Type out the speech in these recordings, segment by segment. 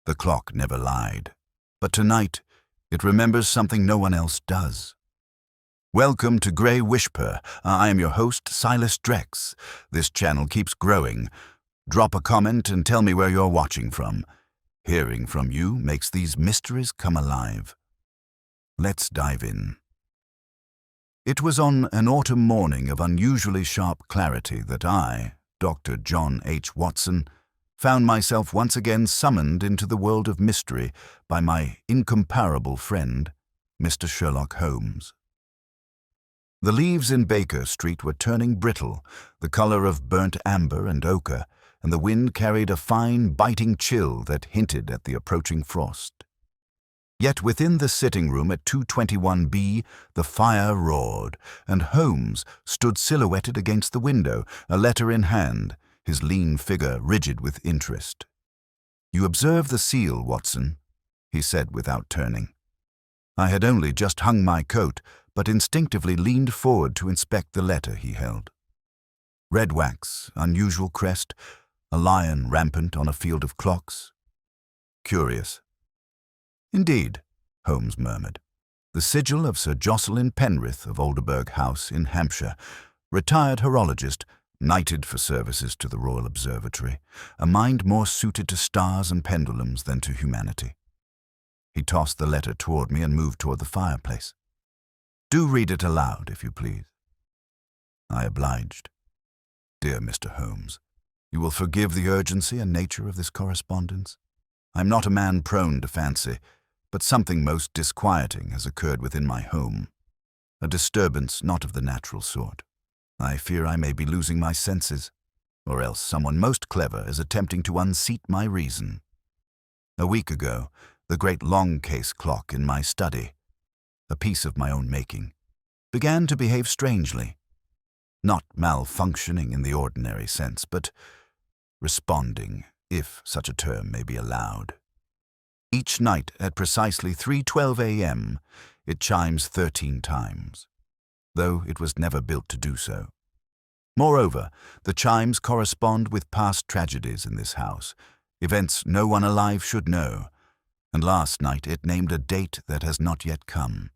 The clock never lied. But tonight, it remembers something no one else does. Welcome to Grey Whisper. I am your host, Silas Drex. This channel keeps growing. Drop a comment and tell me where you're watching from. Hearing from you makes these mysteries come alive. Let's dive in. It was on an autumn morning of unusually sharp clarity that I, Dr. John H. Watson, found myself once again summoned into the world of mystery by my incomparable friend, Mr. Sherlock Holmes. The leaves in Baker Street were turning brittle, the color of burnt amber and ochre, and the wind carried a fine, biting chill that hinted at the approaching frost. Yet within the sitting room at 221B, the fire roared, and Holmes stood silhouetted against the window, a letter in hand, his lean figure rigid with interest. "You observe the seal, Watson," he said without turning. I had only just hung my coat, but instinctively leaned forward to inspect the letter he held. Red wax, unusual crest, a lion rampant on a field of clocks. Curious. "Indeed," Holmes murmured. "The sigil of Sir Jocelyn Penrith of Alderburgh House in Hampshire, retired horologist, knighted for services to the Royal Observatory, a mind more suited to stars and pendulums than to humanity." He tossed the letter toward me and moved toward the fireplace. "Do read it aloud, if you please." I obliged. "Dear Mr. Holmes, you will forgive the urgency and nature of this correspondence. I am not a man prone to fancy, but something most disquieting has occurred within my home. A disturbance not of the natural sort. I fear I may be losing my senses, or else someone most clever is attempting to unseat my reason. A week ago, the great long-case clock in my study, a piece of my own making, began to behave strangely. Not malfunctioning in the ordinary sense, but responding, if such a term may be allowed. Each night at precisely 3:12 a.m., it chimes 13 times, though it was never built to do so. Moreover, the chimes correspond with past tragedies in this house, events no one alive should know, and last night it named a date that has not yet come.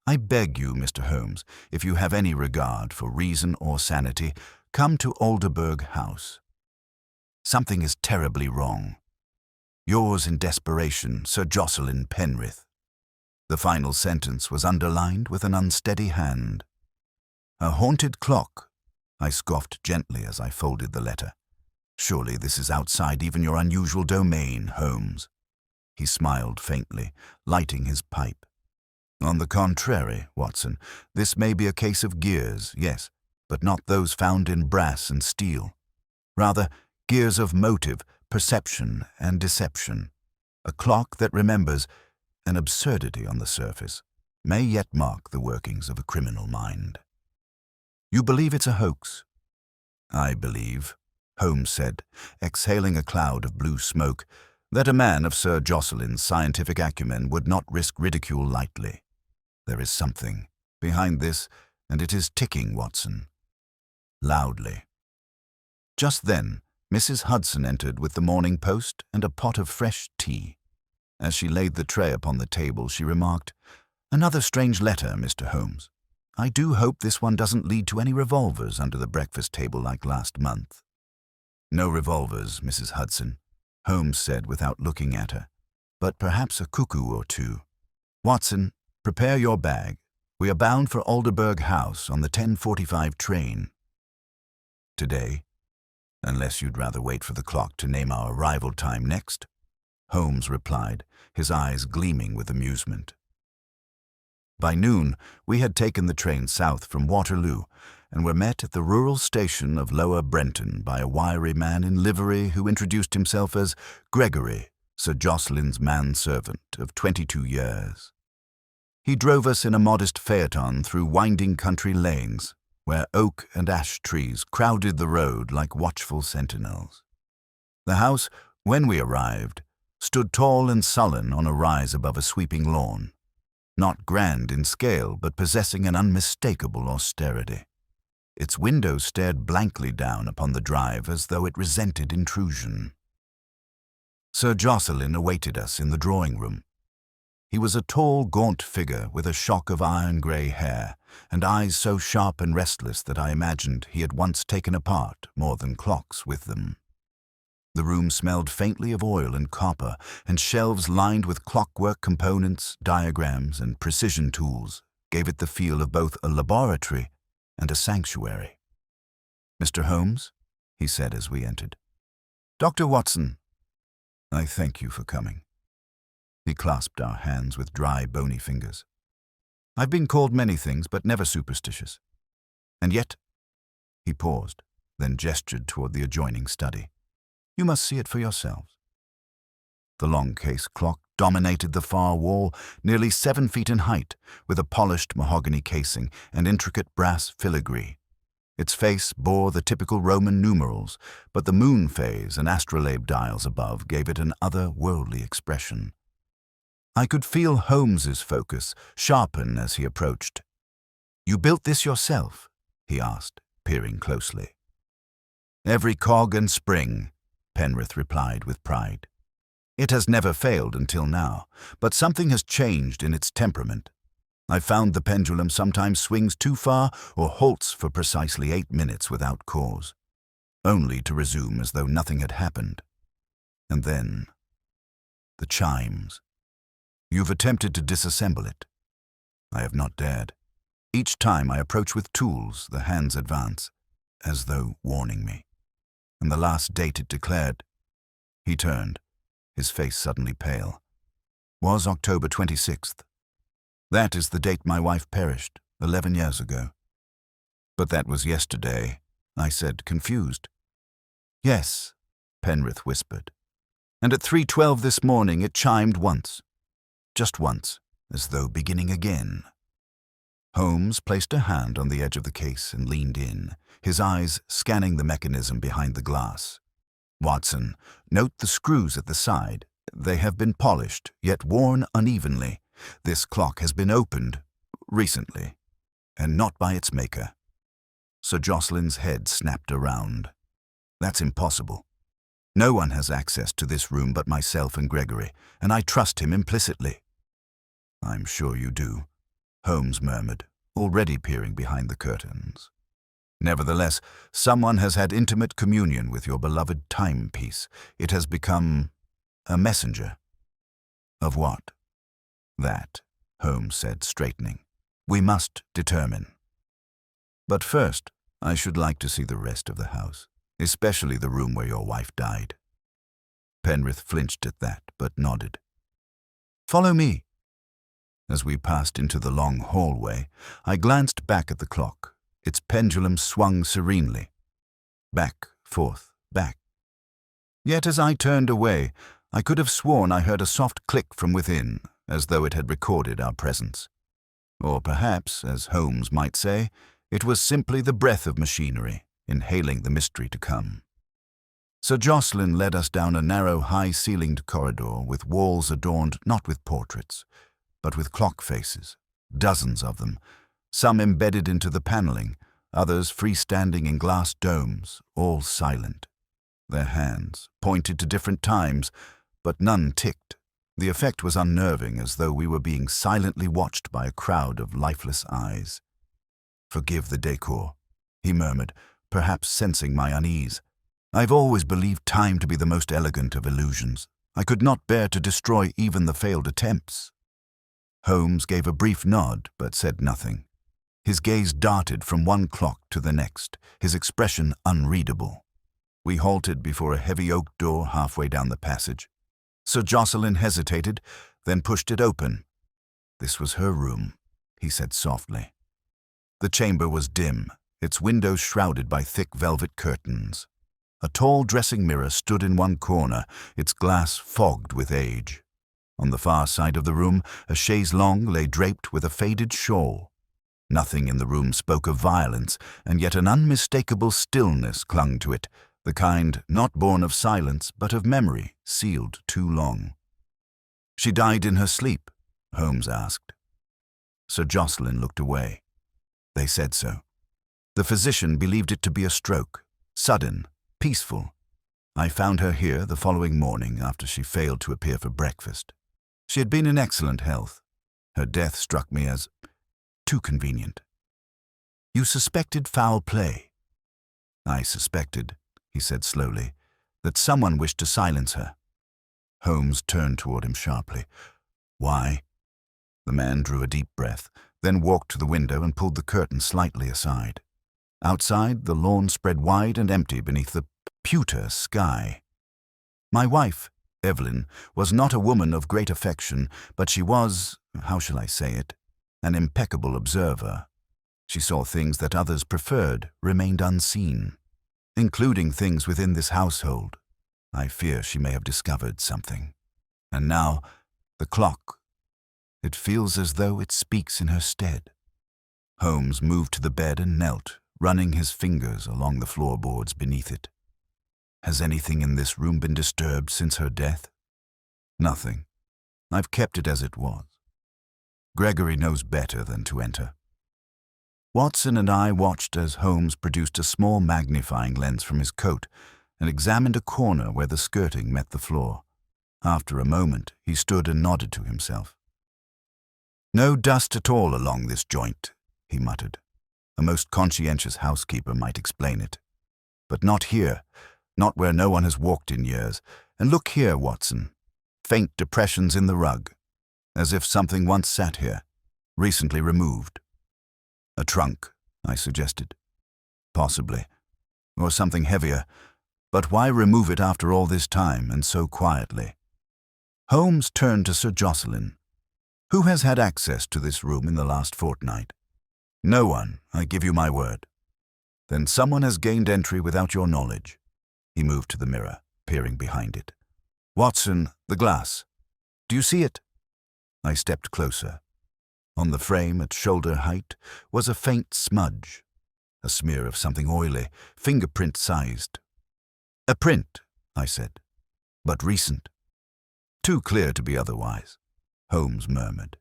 I beg you, Mr. Holmes, if you have any regard for reason or sanity, come to Alderburgh House. Something is terribly wrong. Yours in desperation, Sir Jocelyn Penrith." The final sentence was underlined with an unsteady hand. "A haunted clock," I scoffed gently as I folded the letter. "Surely this is outside even your unusual domain, Holmes." He smiled faintly, lighting his pipe. "On the contrary, Watson, this may be a case of gears, yes, but not those found in brass and steel. Rather, gears of motive, perception, and deception. A clock that remembers, an absurdity on the surface, may yet mark the workings of a criminal mind." "You believe it's a hoax?" "I believe," Holmes said, exhaling a cloud of blue smoke, "that a man of Sir Jocelyn's scientific acumen would not risk ridicule lightly. There is something behind this, and it is ticking, Watson." Loudly. Just then, Mrs. Hudson entered with the Morning Post and a pot of fresh tea. As she laid the tray upon the table, she remarked, "Another strange letter, Mr. Holmes. I do hope this one doesn't lead to any revolvers under the breakfast table like last month." "No revolvers, Mrs. Hudson," Holmes said without looking at her, "but perhaps a cuckoo or two. Watson, prepare your bag. We are bound for Alderburgh House on the 10:45 train." "Today? Unless you'd rather wait for the clock to name our arrival time next," Holmes replied, his eyes gleaming with amusement. By noon, we had taken the train south from Waterloo and were met at the rural station of Lower Brenton by a wiry man in livery who introduced himself as Gregory, Sir Jocelyn's manservant of 22 years. He drove us in a modest phaeton through winding country lanes, where oak and ash trees crowded the road like watchful sentinels. The house, when we arrived, stood tall and sullen on a rise above a sweeping lawn, not grand in scale, but possessing an unmistakable austerity. Its windows stared blankly down upon the drive as though it resented intrusion. Sir Jocelyn awaited us in the drawing-room. He was a tall, gaunt figure with a shock of iron-grey hair and eyes so sharp and restless that I imagined he had once taken apart more than clocks with them. The room smelled faintly of oil and copper, and shelves lined with clockwork components, diagrams, and precision tools gave it the feel of both a laboratory and a sanctuary. "Mr. Holmes," he said as we entered. "Dr. Watson, I thank you for coming." He clasped our hands with dry, bony fingers. "I've been called many things, but never superstitious. And yet—" He paused, then gestured toward the adjoining study. "You must see it for yourselves." The long case clock dominated the far wall, nearly 7 feet in height, with a polished mahogany casing and intricate brass filigree. Its face bore the typical Roman numerals, but the moon phase and astrolabe dials above gave it an other-worldly expression. I could feel Holmes's focus sharpen as he approached. "You built this yourself?" he asked, peering closely. "Every cog and spring," Penrith replied with pride. "It has never failed until now, but something has changed in its temperament. I've found the pendulum sometimes swings too far or halts for precisely 8 minutes without cause, only to resume as though nothing had happened. And then, the chimes. You've attempted to disassemble it. I have not dared. Each time I approach with tools, the hands advance, as though warning me. And the last date it declared—" He turned, his face suddenly pale. "Was October 26th. That is the date my wife perished, 11 years ago." "But that was yesterday," I said, confused. "Yes," Penrith whispered. "And at 3:12 this morning it chimed once. Just once, as though beginning again." Holmes placed a hand on the edge of the case and leaned in, his eyes scanning the mechanism behind the glass. "Watson, note the screws at the side. They have been polished, yet worn unevenly. This clock has been opened recently, and not by its maker." Sir Jocelyn's head snapped around. "That's impossible. No one has access to this room but myself and Gregory, and I trust him implicitly." "I'm sure you do," Holmes murmured, already peering behind the curtains. "Nevertheless, someone has had intimate communion with your beloved timepiece. It has become a messenger." "Of what?" "That," Holmes said, straightening. "We must determine. But first, I should like to see the rest of the house, especially the room where your wife died." Penrith flinched at that, but nodded. "Follow me." As we passed into the long hallway, I glanced back at the clock. Its pendulum swung serenely. Back, forth, back. Yet as I turned away, I could have sworn I heard a soft click from within, as though it had recorded our presence. Or perhaps, as Holmes might say, it was simply the breath of machinery, inhaling the mystery to come. Sir Jocelyn led us down a narrow, high-ceilinged corridor with walls adorned not with portraits, but with clock faces, dozens of them, some embedded into the paneling, others freestanding in glass domes, all silent. Their hands pointed to different times, but none ticked. The effect was unnerving, as though we were being silently watched by a crowd of lifeless eyes. "Forgive the decor," he murmured, perhaps sensing my unease. "I've always believed time to be the most elegant of illusions. I could not bear to destroy even the failed attempts." Holmes gave a brief nod, but said nothing. His gaze darted from one clock to the next, his expression unreadable. We halted before a heavy oak door halfway down the passage. Sir Jocelyn hesitated, then pushed it open. "This was her room," he said softly. The chamber was dim, its windows shrouded by thick velvet curtains. A tall dressing mirror stood in one corner, its glass fogged with age. On the far side of the room, a chaise longue lay draped with a faded shawl. Nothing in the room spoke of violence, and yet an unmistakable stillness clung to it, the kind not born of silence but of memory, sealed too long. "She died in her sleep?" Holmes asked. Sir Jocelyn looked away. "They said so. The physician believed it to be a stroke, sudden, peaceful. I found her here the following morning after she failed to appear for breakfast. She had been in excellent health. Her death struck me as too convenient. You suspected foul play. I suspected, he said slowly, that someone wished to silence her. Holmes turned toward him sharply. Why? The man drew a deep breath, then walked to the window and pulled the curtain slightly aside. Outside, the lawn spread wide and empty beneath the pewter sky. My wife, Evelyn, was not a woman of great affection, but she was, how shall I say it, an impeccable observer. She saw things that others preferred remained unseen, including things within this household. I fear she may have discovered something. And now, the clock. It feels as though it speaks in her stead. Holmes moved to the bed and knelt, running his fingers along the floorboards beneath it. Has anything in this room been disturbed since her death? Nothing. I've kept it as it was. Gregory knows better than to enter. Watson and I watched as Holmes produced a small magnifying lens from his coat and examined a corner where the skirting met the floor. After a moment, he stood and nodded to himself. No dust at all along this joint, he muttered. A most conscientious housekeeper might explain it. But not here, not where no one has walked in years. And look here, Watson. Faint depressions in the rug, as if something once sat here, recently removed. A trunk, I suggested. Possibly. Or something heavier. But why remove it after all this time and so quietly? Holmes turned to Sir Jocelyn. Who has had access to this room in the last fortnight? No one, I give you my word. Then someone has gained entry without your knowledge. He moved to the mirror, peering behind it. Watson, the glass. Do you see it? I stepped closer. On the frame at shoulder height was a faint smudge, a smear of something oily, fingerprint-sized. A print, I said, but recent. Too clear to be otherwise, Holmes murmured.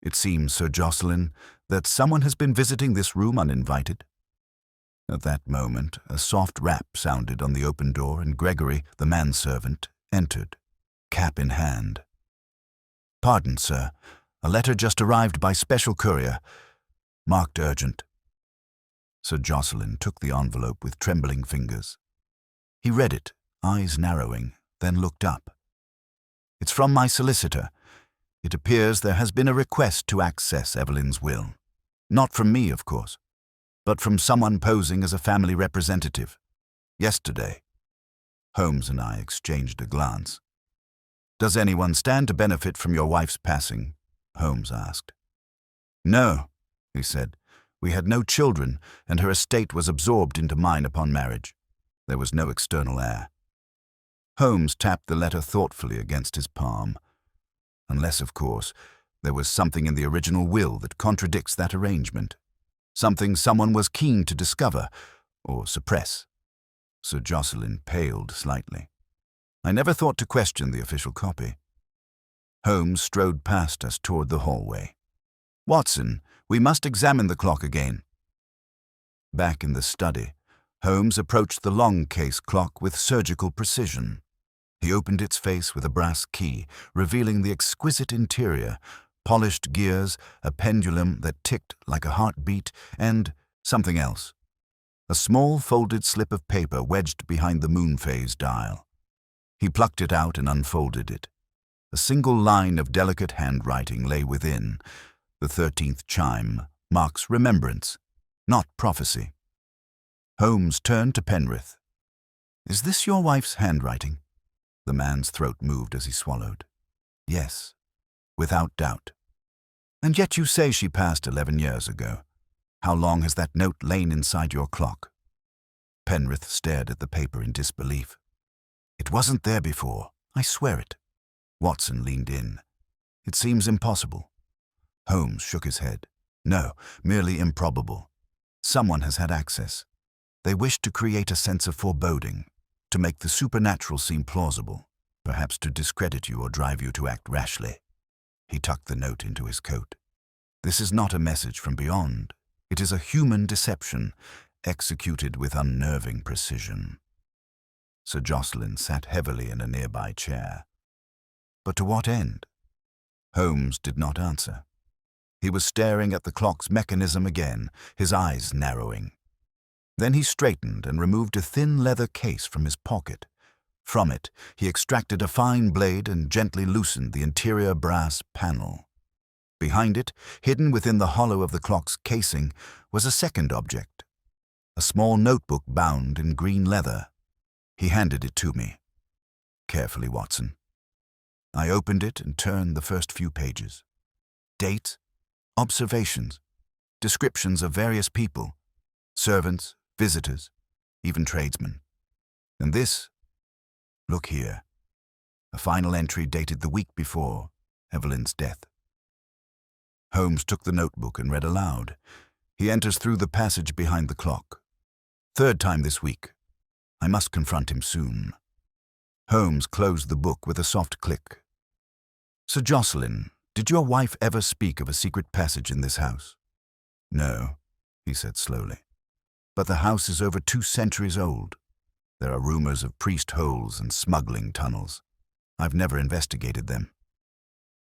It seems, Sir Jocelyn, that someone has been visiting this room uninvited. At that moment, a soft rap sounded on the open door and Gregory, the manservant, entered, cap in hand. Pardon, sir. A letter just arrived by special courier, marked urgent. Sir Jocelyn took the envelope with trembling fingers. He read it, eyes narrowing, then looked up. It's from my solicitor. It appears there has been a request to access Evelyn's will. Not from me, of course, but from someone posing as a family representative. Yesterday. Holmes and I exchanged a glance. Does anyone stand to benefit from your wife's passing? Holmes asked. No, he said. We had no children, and her estate was absorbed into mine upon marriage. There was no external heir. Holmes tapped the letter thoughtfully against his palm. Unless, of course, there was something in the original will that contradicts that arrangement. Something someone was keen to discover or suppress. Sir Jocelyn paled slightly. I never thought to question the official copy. Holmes strode past us toward the hallway. Watson, we must examine the clock again. Back in the study, Holmes approached the long case clock with surgical precision. He opened its face with a brass key, revealing the exquisite interior, polished gears, a pendulum that ticked like a heartbeat, and something else. A small folded slip of paper wedged behind the moon phase dial. He plucked it out and unfolded it. A single line of delicate handwriting lay within. The 13th chime marks remembrance, not prophecy. Holmes turned to Penrith. Is this your wife's handwriting? The man's throat moved as he swallowed. Yes, without doubt. And yet you say she passed 11 years ago. How long has that note lain inside your clock? Penrith stared at the paper in disbelief. It wasn't there before, I swear it. Watson leaned in. It seems impossible. Holmes shook his head. No, merely improbable. Someone has had access. They wish to create a sense of foreboding, to make the supernatural seem plausible, perhaps to discredit you or drive you to act rashly. He tucked the note into his coat. This is not a message from beyond. It is a human deception, executed with unnerving precision. Sir Jocelyn sat heavily in a nearby chair. But to what end? Holmes did not answer. He was staring at the clock's mechanism again, his eyes narrowing. Then he straightened and removed a thin leather case from his pocket. From it, he extracted a fine blade and gently loosened the interior brass panel. Behind it, hidden within the hollow of the clock's casing, was a second object, a small notebook bound in green leather. He handed it to me. "Carefully, Watson." I opened it and turned the first few pages. Dates, observations, descriptions of various people, servants, visitors, even tradesmen. And this, look here, a final entry dated the week before Evelyn's death. Holmes took the notebook and read aloud. He enters through the passage behind the clock. Third time this week. I must confront him soon. Holmes closed the book with a soft click. "Sir Jocelyn, did your wife ever speak of a secret passage in this house?" "No," he said slowly. "But the house is over 2 centuries old. There are rumors of priest holes and smuggling tunnels. I've never investigated them."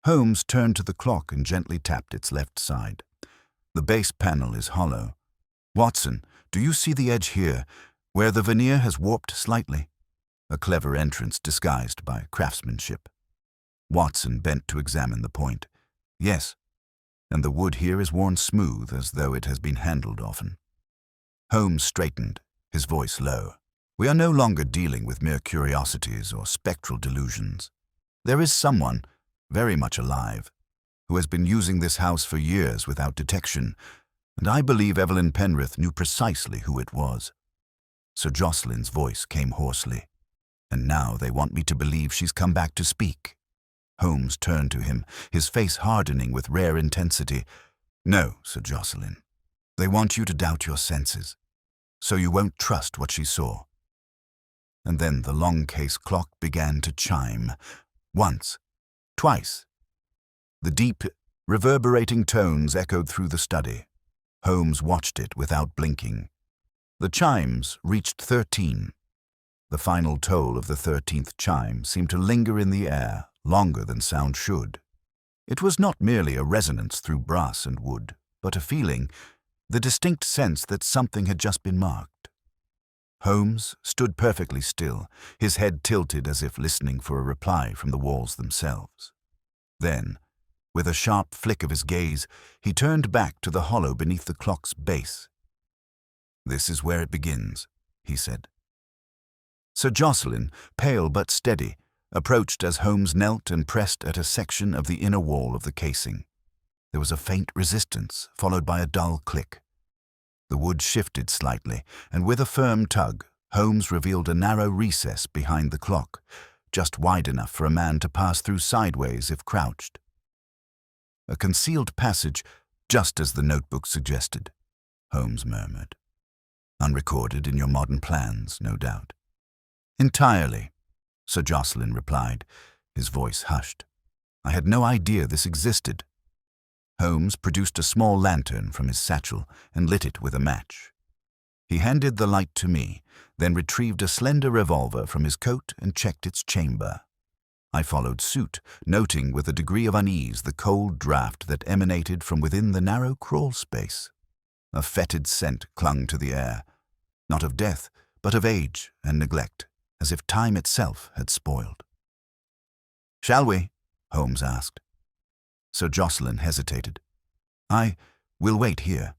Holmes turned to the clock and gently tapped its left side. "The base panel is hollow. Watson, do you see the edge here, where the veneer has warped slightly? A clever entrance disguised by craftsmanship." Watson bent to examine the point. "Yes, and the wood here is worn smooth as though it has been handled often." Holmes straightened, his voice low. "We are no longer dealing with mere curiosities or spectral delusions. There is someone, very much alive, who has been using this house for years without detection, and I believe Evelyn Penrith knew precisely who it was." Sir Jocelyn's voice came hoarsely. "And now they want me to believe she's come back to speak." Holmes turned to him, his face hardening with rare intensity. "No, Sir Jocelyn. They want you to doubt your senses, so you won't trust what she saw." And then the long case clock began to chime. Once, twice. The deep, reverberating tones echoed through the study. Holmes watched it without blinking. The chimes reached 13. The final toll of the 13th chime seemed to linger in the air, longer than sound should. It was not merely a resonance through brass and wood, but a feeling, the distinct sense that something had just been marked. Holmes stood perfectly still, his head tilted as if listening for a reply from the walls themselves. Then, with a sharp flick of his gaze, he turned back to the hollow beneath the clock's base. "This is where it begins," he said. Sir Jocelyn, pale but steady, approached as Holmes knelt and pressed at a section of the inner wall of the casing. There was a faint resistance, followed by a dull click. The wood shifted slightly, and with a firm tug, Holmes revealed a narrow recess behind the clock, just wide enough for a man to pass through sideways if crouched. "A concealed passage, just as the notebook suggested," Holmes murmured. "Unrecorded in your modern plans, no doubt." "Entirely," Sir Jocelyn replied, his voice hushed. "I had no idea this existed." Holmes produced a small lantern from his satchel and lit it with a match. He handed the light to me, then retrieved a slender revolver from his coat and checked its chamber. I followed suit, noting with a degree of unease the cold draught that emanated from within the narrow crawl space. A fetid scent clung to the air, not of death, but of age and neglect, as if time itself had spoiled. "Shall we?" Holmes asked. Sir Jocelyn hesitated. "I will wait here."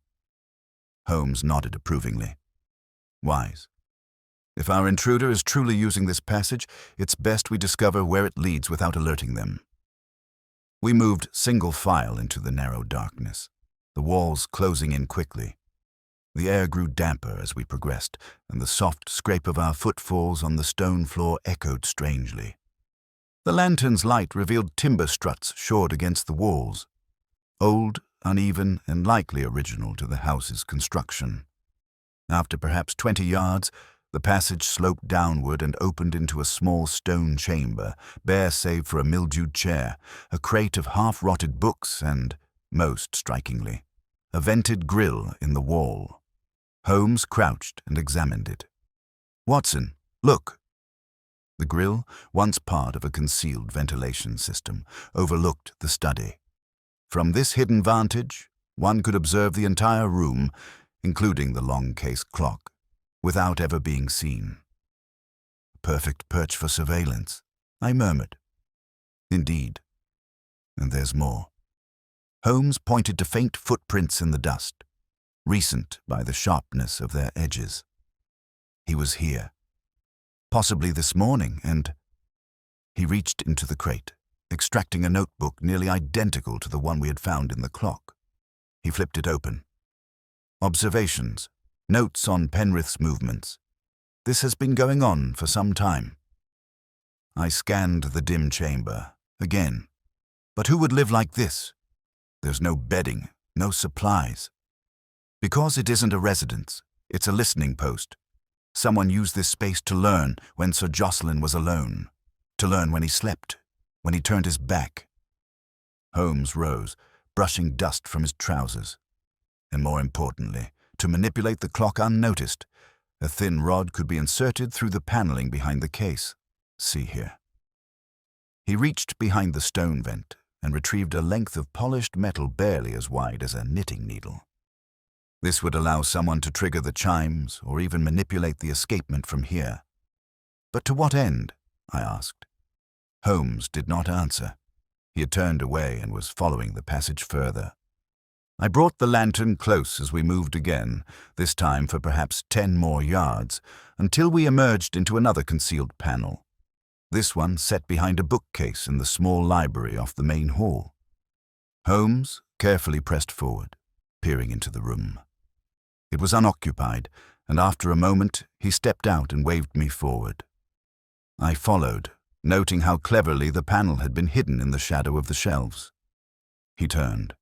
Holmes nodded approvingly. "Wise. If our intruder is truly using this passage, it's best we discover where it leads without alerting them." We moved single file into the narrow darkness, the walls closing in quickly. The air grew damper as we progressed, and the soft scrape of our footfalls on the stone floor echoed strangely. The lantern's light revealed timber struts shored against the walls, old, uneven, and likely original to the house's construction. After perhaps 20 yards, the passage sloped downward and opened into a small stone chamber, bare save for a mildewed chair, a crate of half-rotted books, and, most strikingly, a vented grill in the wall. Holmes crouched and examined it. "Watson, look," The grille, once part of a concealed ventilation system, overlooked the study. From this hidden vantage, one could observe the entire room, including the long case clock, without ever being seen. Perfect perch for surveillance, I murmured. Indeed. And there's more. Holmes pointed to faint footprints in the dust, recent by the sharpness of their edges. He was here. Possibly this morning, and he reached into the crate, extracting a notebook nearly identical to the one we had found in the clock. He flipped it open. Observations, notes on Penrith's movements. This has been going on for some time. I scanned the dim chamber, again. But who would live like this? There's no bedding, no supplies. Because it isn't a residence, it's a listening post. Someone used this space to learn when Sir Jocelyn was alone, to learn when he slept, when he turned his back. Holmes rose, brushing dust from his trousers. And more importantly, to manipulate the clock unnoticed, a thin rod could be inserted through the paneling behind the case. See here. He reached behind the stone vent and retrieved a length of polished metal barely as wide as a knitting needle. This would allow someone to trigger the chimes or even manipulate the escapement from here. But to what end? I asked. Holmes did not answer. He had turned away and was following the passage further. I brought the lantern close as we moved again, this time for perhaps 10 more yards, until we emerged into another concealed panel. This one set behind a bookcase in the small library off the main hall. Holmes carefully pressed forward, peering into the room. It was unoccupied, and after a moment he stepped out and waved me forward. I followed, noting how cleverly the panel had been hidden in the shadow of the shelves. He turned.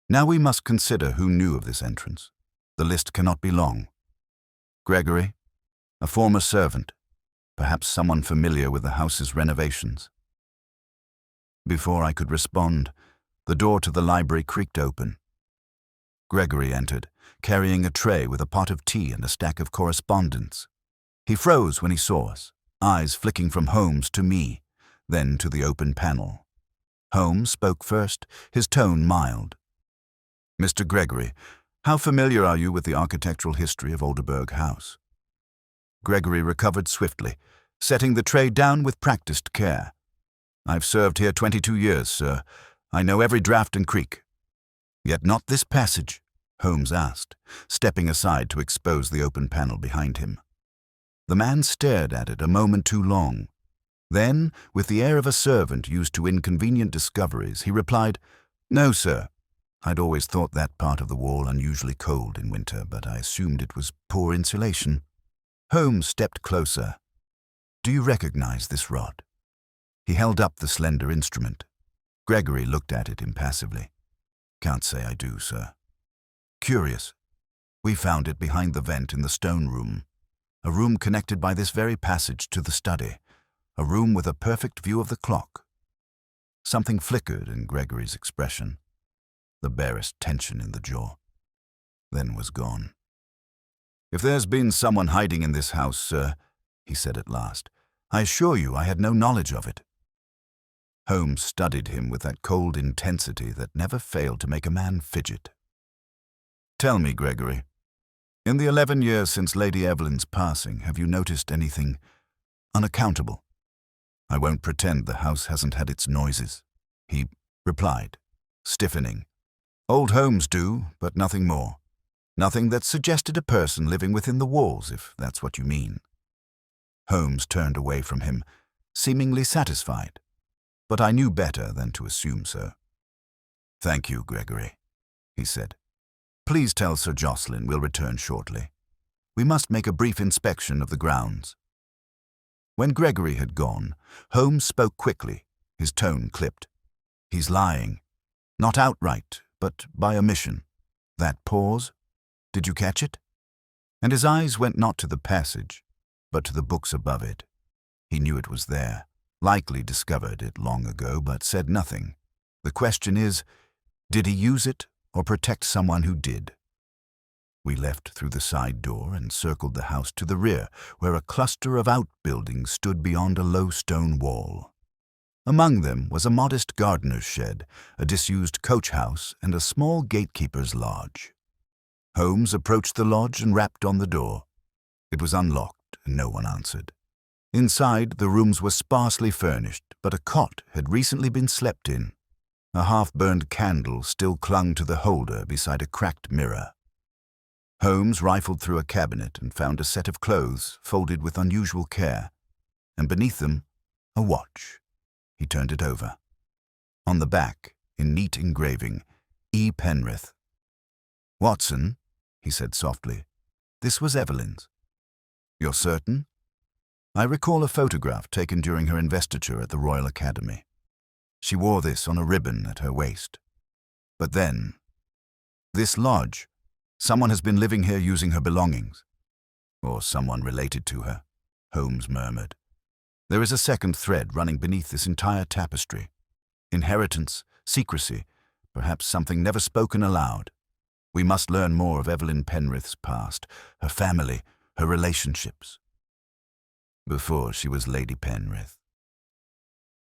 Now we must consider who knew of this entrance. The list cannot be long. Gregory, a former servant, perhaps someone familiar with the house's renovations. Before I could respond, the door to the library creaked open. Gregory entered, carrying a tray with a pot of tea and a stack of correspondence. He froze when he saw us, eyes flicking from Holmes to me, then to the open panel. Holmes spoke first, his tone mild. Mr. Gregory, how familiar are you with the architectural history of Olderburg House? Gregory recovered swiftly, setting the tray down with practiced care. I've served here 22 years, sir. I know every draught and creak. Yet not this passage, Holmes asked, stepping aside to expose the open panel behind him. The man stared at it a moment too long. Then, with the air of a servant used to inconvenient discoveries, he replied, No, sir. I'd always thought that part of the wall unusually cold in winter, but I assumed it was poor insulation. Holmes stepped closer. Do you recognize this rod? He held up the slender instrument. Gregory looked at it impassively. Can't say I do, sir. Curious. We found it behind the vent in the stone room, a room connected by this very passage to the study, a room with a perfect view of the clock. Something flickered in Gregory's expression, the barest tension in the jaw, then was gone. If there's been someone hiding in this house, sir, he said at last, I assure you I had no knowledge of it. Holmes studied him with that cold intensity that never failed to make a man fidget. Tell me, Gregory, in the 11 years since Lady Evelyn's passing, have you noticed anything unaccountable? I won't pretend the house hasn't had its noises, he replied, stiffening. Old homes do, but nothing more. Nothing that suggested a person living within the walls, if that's what you mean. Holmes turned away from him, seemingly satisfied, but I knew better than to assume so. Thank you, Gregory, he said. Please tell Sir Jocelyn we'll return shortly. We must make a brief inspection of the grounds. When Gregory had gone, Holmes spoke quickly, his tone clipped. He's lying. Not outright, but by omission. That pause, did you catch it? And his eyes went not to the passage, but to the books above it. He knew it was there, likely discovered it long ago, but said nothing. The question is, did he use it or protect someone who did? We left through the side door and circled the house to the rear, where a cluster of outbuildings stood beyond a low stone wall. Among them was a modest gardener's shed, a disused coach house, and a small gatekeeper's lodge. Holmes approached the lodge and rapped on the door. It was unlocked, and no one answered. Inside, the rooms were sparsely furnished, but a cot had recently been slept in. A half-burned candle still clung to the holder beside a cracked mirror. Holmes rifled through a cabinet and found a set of clothes folded with unusual care, and beneath them, a watch. He turned it over. On the back, in neat engraving, E. Penrith. "Watson," he said softly, "this was Evelyn's." "You're certain?" "I recall a photograph taken during her investiture at the Royal Academy. She wore this on a ribbon at her waist. But then, this lodge, someone has been living here using her belongings." "Or someone related to her," Holmes murmured. "There is a second thread running beneath this entire tapestry. Inheritance, secrecy, perhaps something never spoken aloud. We must learn more of Evelyn Penrith's past, her family, her relationships. Before she was Lady Penrith."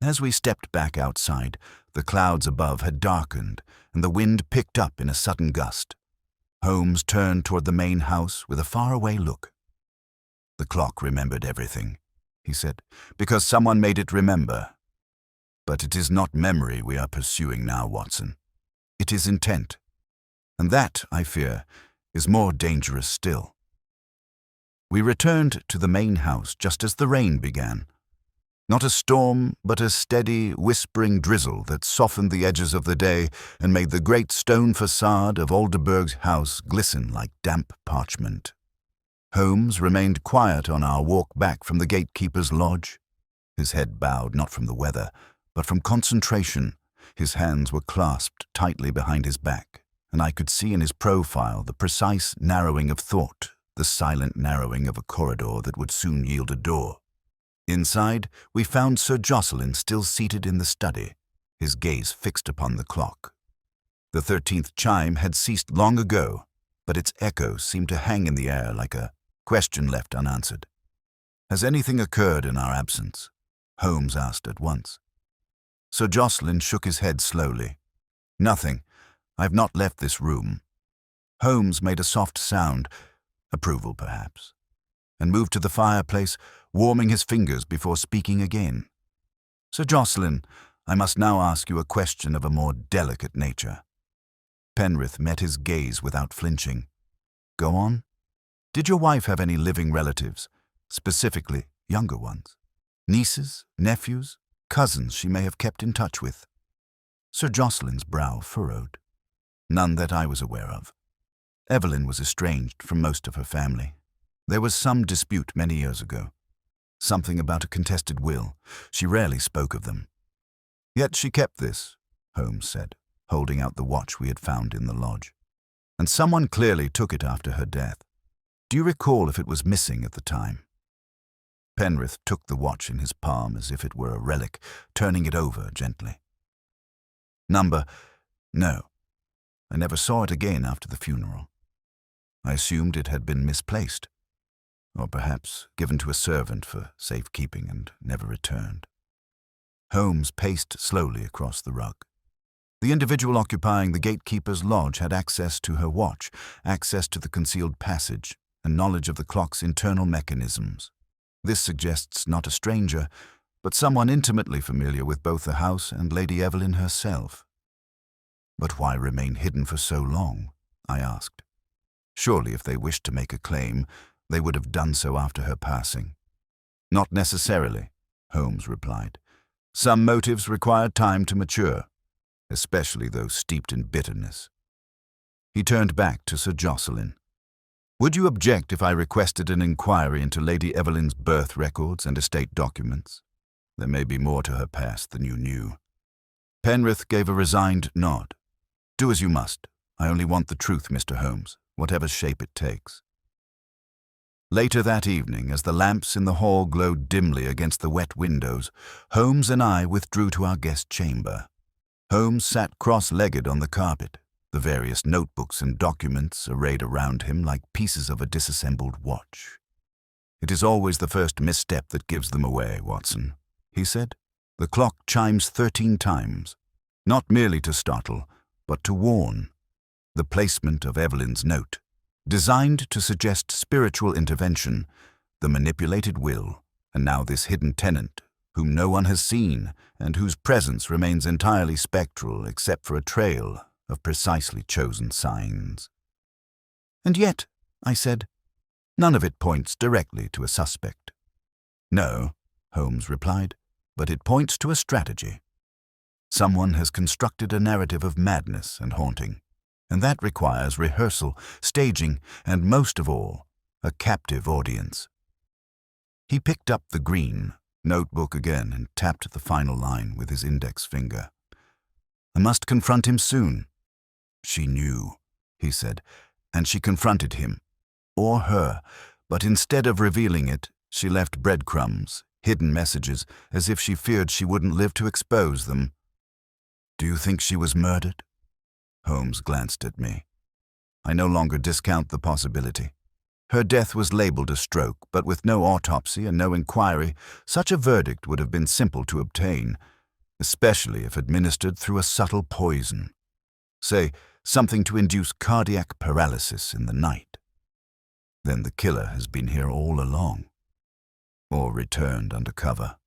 As we stepped back outside, the clouds above had darkened, and the wind picked up in a sudden gust. Holmes turned toward the main house with a faraway look. "The clock remembered everything," he said, "because someone made it remember. But it is not memory we are pursuing now, Watson. It is intent. And that, I fear, is more dangerous still." We returned to the main house just as the rain began. Not a storm, but a steady, whispering drizzle that softened the edges of the day and made the great stone facade of Alderburgh's house glisten like damp parchment. Holmes remained quiet on our walk back from the gatekeeper's lodge. His head bowed not from the weather, but from concentration. His hands were clasped tightly behind his back, and I could see in his profile the precise narrowing of thought, the silent narrowing of a corridor that would soon yield a door. Inside, we found Sir Jocelyn still seated in the study, his gaze fixed upon the clock. The 13th chime had ceased long ago, but its echo seemed to hang in the air like a question left unanswered. "Has anything occurred in our absence?" Holmes asked at once. Sir Jocelyn shook his head slowly. "Nothing. I've not left this room." Holmes made a soft sound, approval perhaps, and moved to the fireplace, warming his fingers before speaking again. "Sir Jocelyn, I must now ask you a question of a more delicate nature." Penrith met his gaze without flinching. "Go on. Did your wife have any living relatives, specifically younger ones? Nieces, nephews, cousins she may have kept in touch with?" Sir Jocelyn's brow furrowed. "None that I was aware of. Evelyn was estranged from most of her family. There was some dispute many years ago. Something about a contested will. She rarely spoke of them. Yet she kept this," Holmes said, holding out the watch we had found in the lodge. "And someone clearly took it after her death. Do you recall if it was missing at the time?" Penrith took the watch in his palm as if it were a relic, turning it over gently. "Number? No. I never saw it again after the funeral. I assumed it had been misplaced, or perhaps given to a servant for safekeeping and never returned." Holmes paced slowly across the rug. The individual occupying the gatekeeper's lodge had access to her watch, access to the concealed passage, and knowledge of the clock's internal mechanisms. This suggests not a stranger, but someone intimately familiar with both the house and Lady Evelyn herself. "But why remain hidden for so long?" I asked. "Surely if they wished to make a claim, they would have done so after her passing." "Not necessarily," Holmes replied. "Some motives require time to mature, especially those steeped in bitterness." He turned back to Sir Jocelyn. "Would you object if I requested an inquiry into Lady Evelyn's birth records and estate documents? There may be more to her past than you knew." Penrith gave a resigned nod. "Do as you must. I only want the truth, Mr. Holmes, whatever shape it takes." Later that evening, as the lamps in the hall glowed dimly against the wet windows, Holmes and I withdrew to our guest chamber. Holmes sat cross-legged on the carpet, the various notebooks and documents arrayed around him like pieces of a disassembled watch. "It is always the first misstep that gives them away, Watson," he said. "The clock chimes 13 times, not merely to startle, but to warn. The placement of Evelyn's note, designed to suggest spiritual intervention, the manipulated will, and now this hidden tenant, whom no one has seen and whose presence remains entirely spectral except for a trail of precisely chosen signs." "And yet," I said, "none of it points directly to a suspect." "No," Holmes replied, "but it points to a strategy. Someone has constructed a narrative of madness and haunting, and that requires rehearsal, staging, and most of all, a captive audience." He picked up the green notebook again and tapped the final line with his index finger. "I must confront him soon." "She knew," he said, "and she confronted him, or her, but instead of revealing it, she left breadcrumbs, hidden messages, as if she feared she wouldn't live to expose them." "Do you think she was murdered?" Holmes glanced at me. "I no longer discount the possibility. Her death was labeled a stroke, but with no autopsy and no inquiry, such a verdict would have been simple to obtain, especially if administered through a subtle poison. Say, something to induce cardiac paralysis in the night. Then the killer has been here all along. Or returned under cover,"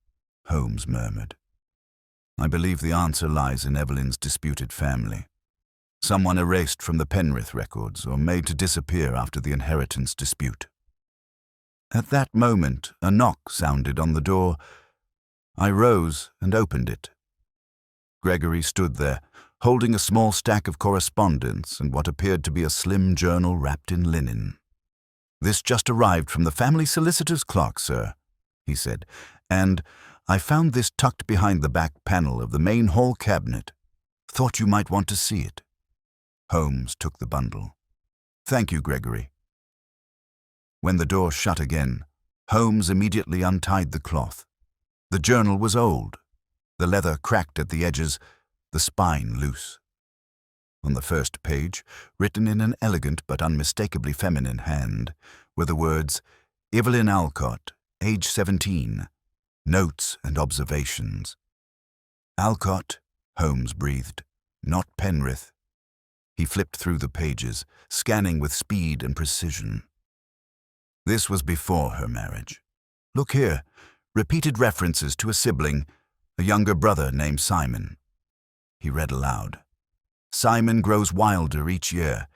Holmes murmured. "I believe the answer lies in Evelyn's disputed family. Someone erased from the Penrith records or made to disappear after the inheritance dispute." At that moment, a knock sounded on the door. I rose and opened it. Gregory stood there, holding a small stack of correspondence and what appeared to be a slim journal wrapped in linen. "This just arrived from the family solicitor's clerk, sir," he said, "and I found this tucked behind the back panel of the main hall cabinet. Thought you might want to see it." Holmes took the bundle. "Thank you, Gregory." When the door shut again, Holmes immediately untied the cloth. The journal was old, the leather cracked at the edges, the spine loose. On the first page, written in an elegant but unmistakably feminine hand, were the words, "Evelyn Alcott, age 17, notes and observations." "Alcott," Holmes breathed, "not Penrith." He flipped through the pages, scanning with speed and precision. This was before her marriage. "Look here, repeated references to a sibling, a younger brother named Simon." He read aloud. "Simon grows wilder each year.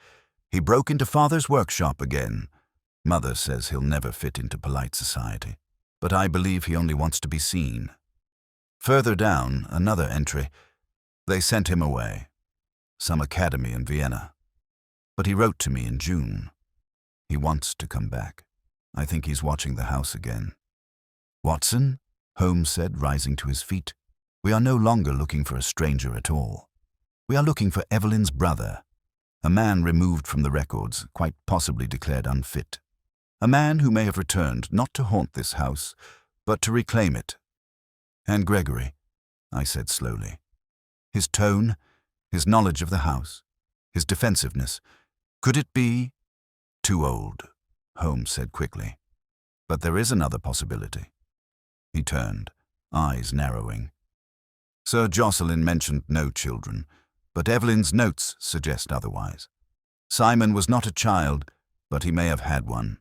He broke into father's workshop again. Mother says he'll never fit into polite society, but I believe he only wants to be seen." Further down, another entry. "They sent him away. Some academy in Vienna. But he wrote to me in June. He wants to come back. I think he's watching the house again." "Watson," Holmes said, rising to his feet, "we are no longer looking for a stranger at all. We are looking for Evelyn's brother, a man removed from the records, quite possibly declared unfit. A man who may have returned not to haunt this house, but to reclaim it. And Gregory," I said slowly. "His tone, his knowledge of the house, his defensiveness, could it be—" "Too old," Holmes said quickly. "But there is another possibility." He turned, eyes narrowing. "Sir Jocelyn mentioned no children, but Evelyn's notes suggest otherwise. Simon was not a child, but he may have had one."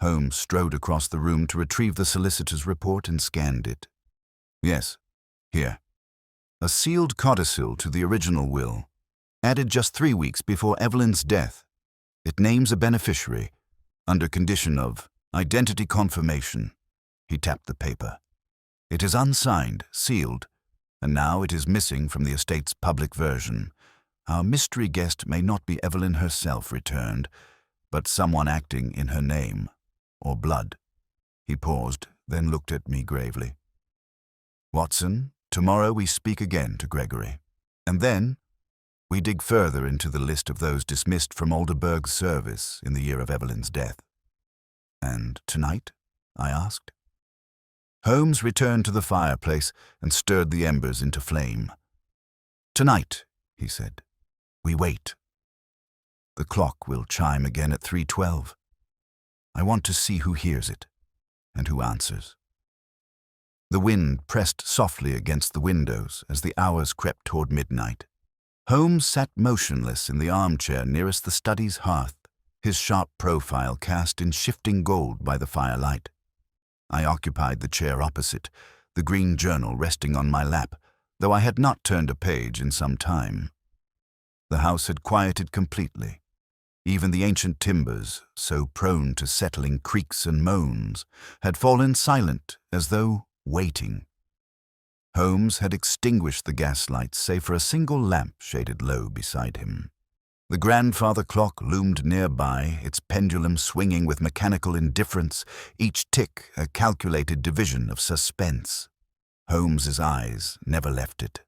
Holmes strode across the room to retrieve the solicitor's report and scanned it. "Yes, here. A sealed codicil to the original will, added just 3 weeks before Evelyn's death. It names a beneficiary, under condition of identity confirmation." He tapped the paper. "It is unsigned, sealed, and now it is missing from the estate's public version. Our mystery guest may not be Evelyn herself returned, but someone acting in her name, or blood." He paused, then looked at me gravely. "Watson, tomorrow we speak again to Gregory, and then we dig further into the list of those dismissed from Alderburgh's service in the year of Evelyn's death." "And tonight?" I asked. Holmes returned to the fireplace and stirred the embers into flame. "Tonight," he said, We wait. The clock will chime again at 3:12. I want to see who hears it and who answers. The wind pressed softly against the windows as the hours crept toward midnight. Holmes sat motionless in the armchair nearest the study's hearth, his sharp profile cast in shifting gold by the firelight. I occupied the chair opposite, the green journal resting on my lap, though I had not turned a page in some time. The house had quieted completely. Even the ancient timbers, so prone to settling creaks and moans, had fallen silent as though waiting. Holmes had extinguished the gaslights save for a single lamp shaded low beside him. The grandfather clock loomed nearby, its pendulum swinging with mechanical indifference, each tick a calculated division of suspense. Holmes's eyes never left it.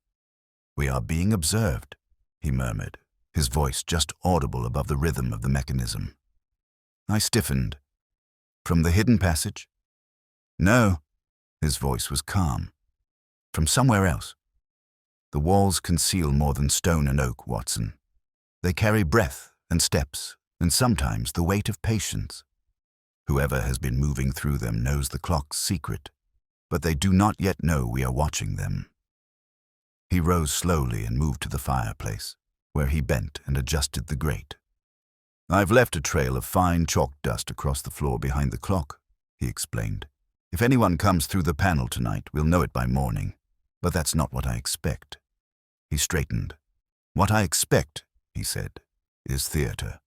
"We are being observed," he murmured, his voice just audible above the rhythm of the mechanism. I stiffened. "From the hidden passage?" "No." His voice was calm. "From somewhere else. The walls conceal more than stone and oak, Watson. They carry breath and steps, and sometimes the weight of patience. Whoever has been moving through them knows the clock's secret, but they do not yet know we are watching them." He rose slowly and moved to the fireplace, where he bent and adjusted the grate. "I've left a trail of fine chalk dust across the floor behind the clock," he explained. "If anyone comes through the panel tonight, we'll know it by morning. But that's not what I expect." He straightened. "What I expect," he said, "is theater."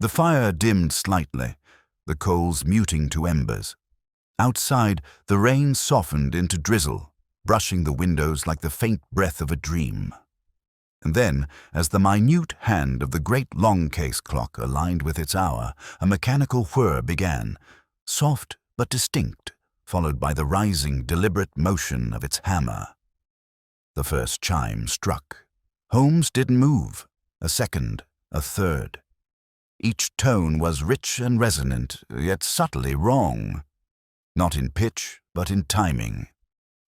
The fire dimmed slightly, the coals muting to embers. Outside, the rain softened into drizzle, brushing the windows like the faint breath of a dream. And then, as the minute hand of the great long-case clock aligned with its hour, a mechanical whir began, soft but distinct, followed by the rising, deliberate motion of its hammer. The first chime struck. Holmes didn't move. A second, a third. Each tone was rich and resonant, yet subtly wrong. Not in pitch, but in timing.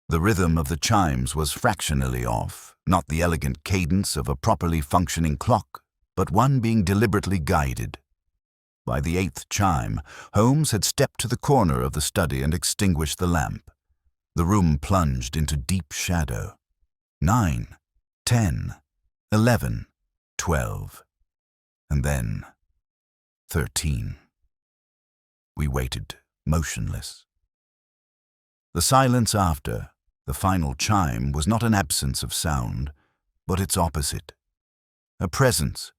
The rhythm of the chimes was fractionally off, not the elegant cadence of a properly functioning clock, but one being deliberately guided. By the 8th chime, Holmes had stepped to the corner of the study and extinguished the lamp. The room plunged into deep shadow. 9, 10, 11, 12, and then 13. We waited, motionless. The silence after, the final chime, was not an absence of sound, but its opposite. A presence,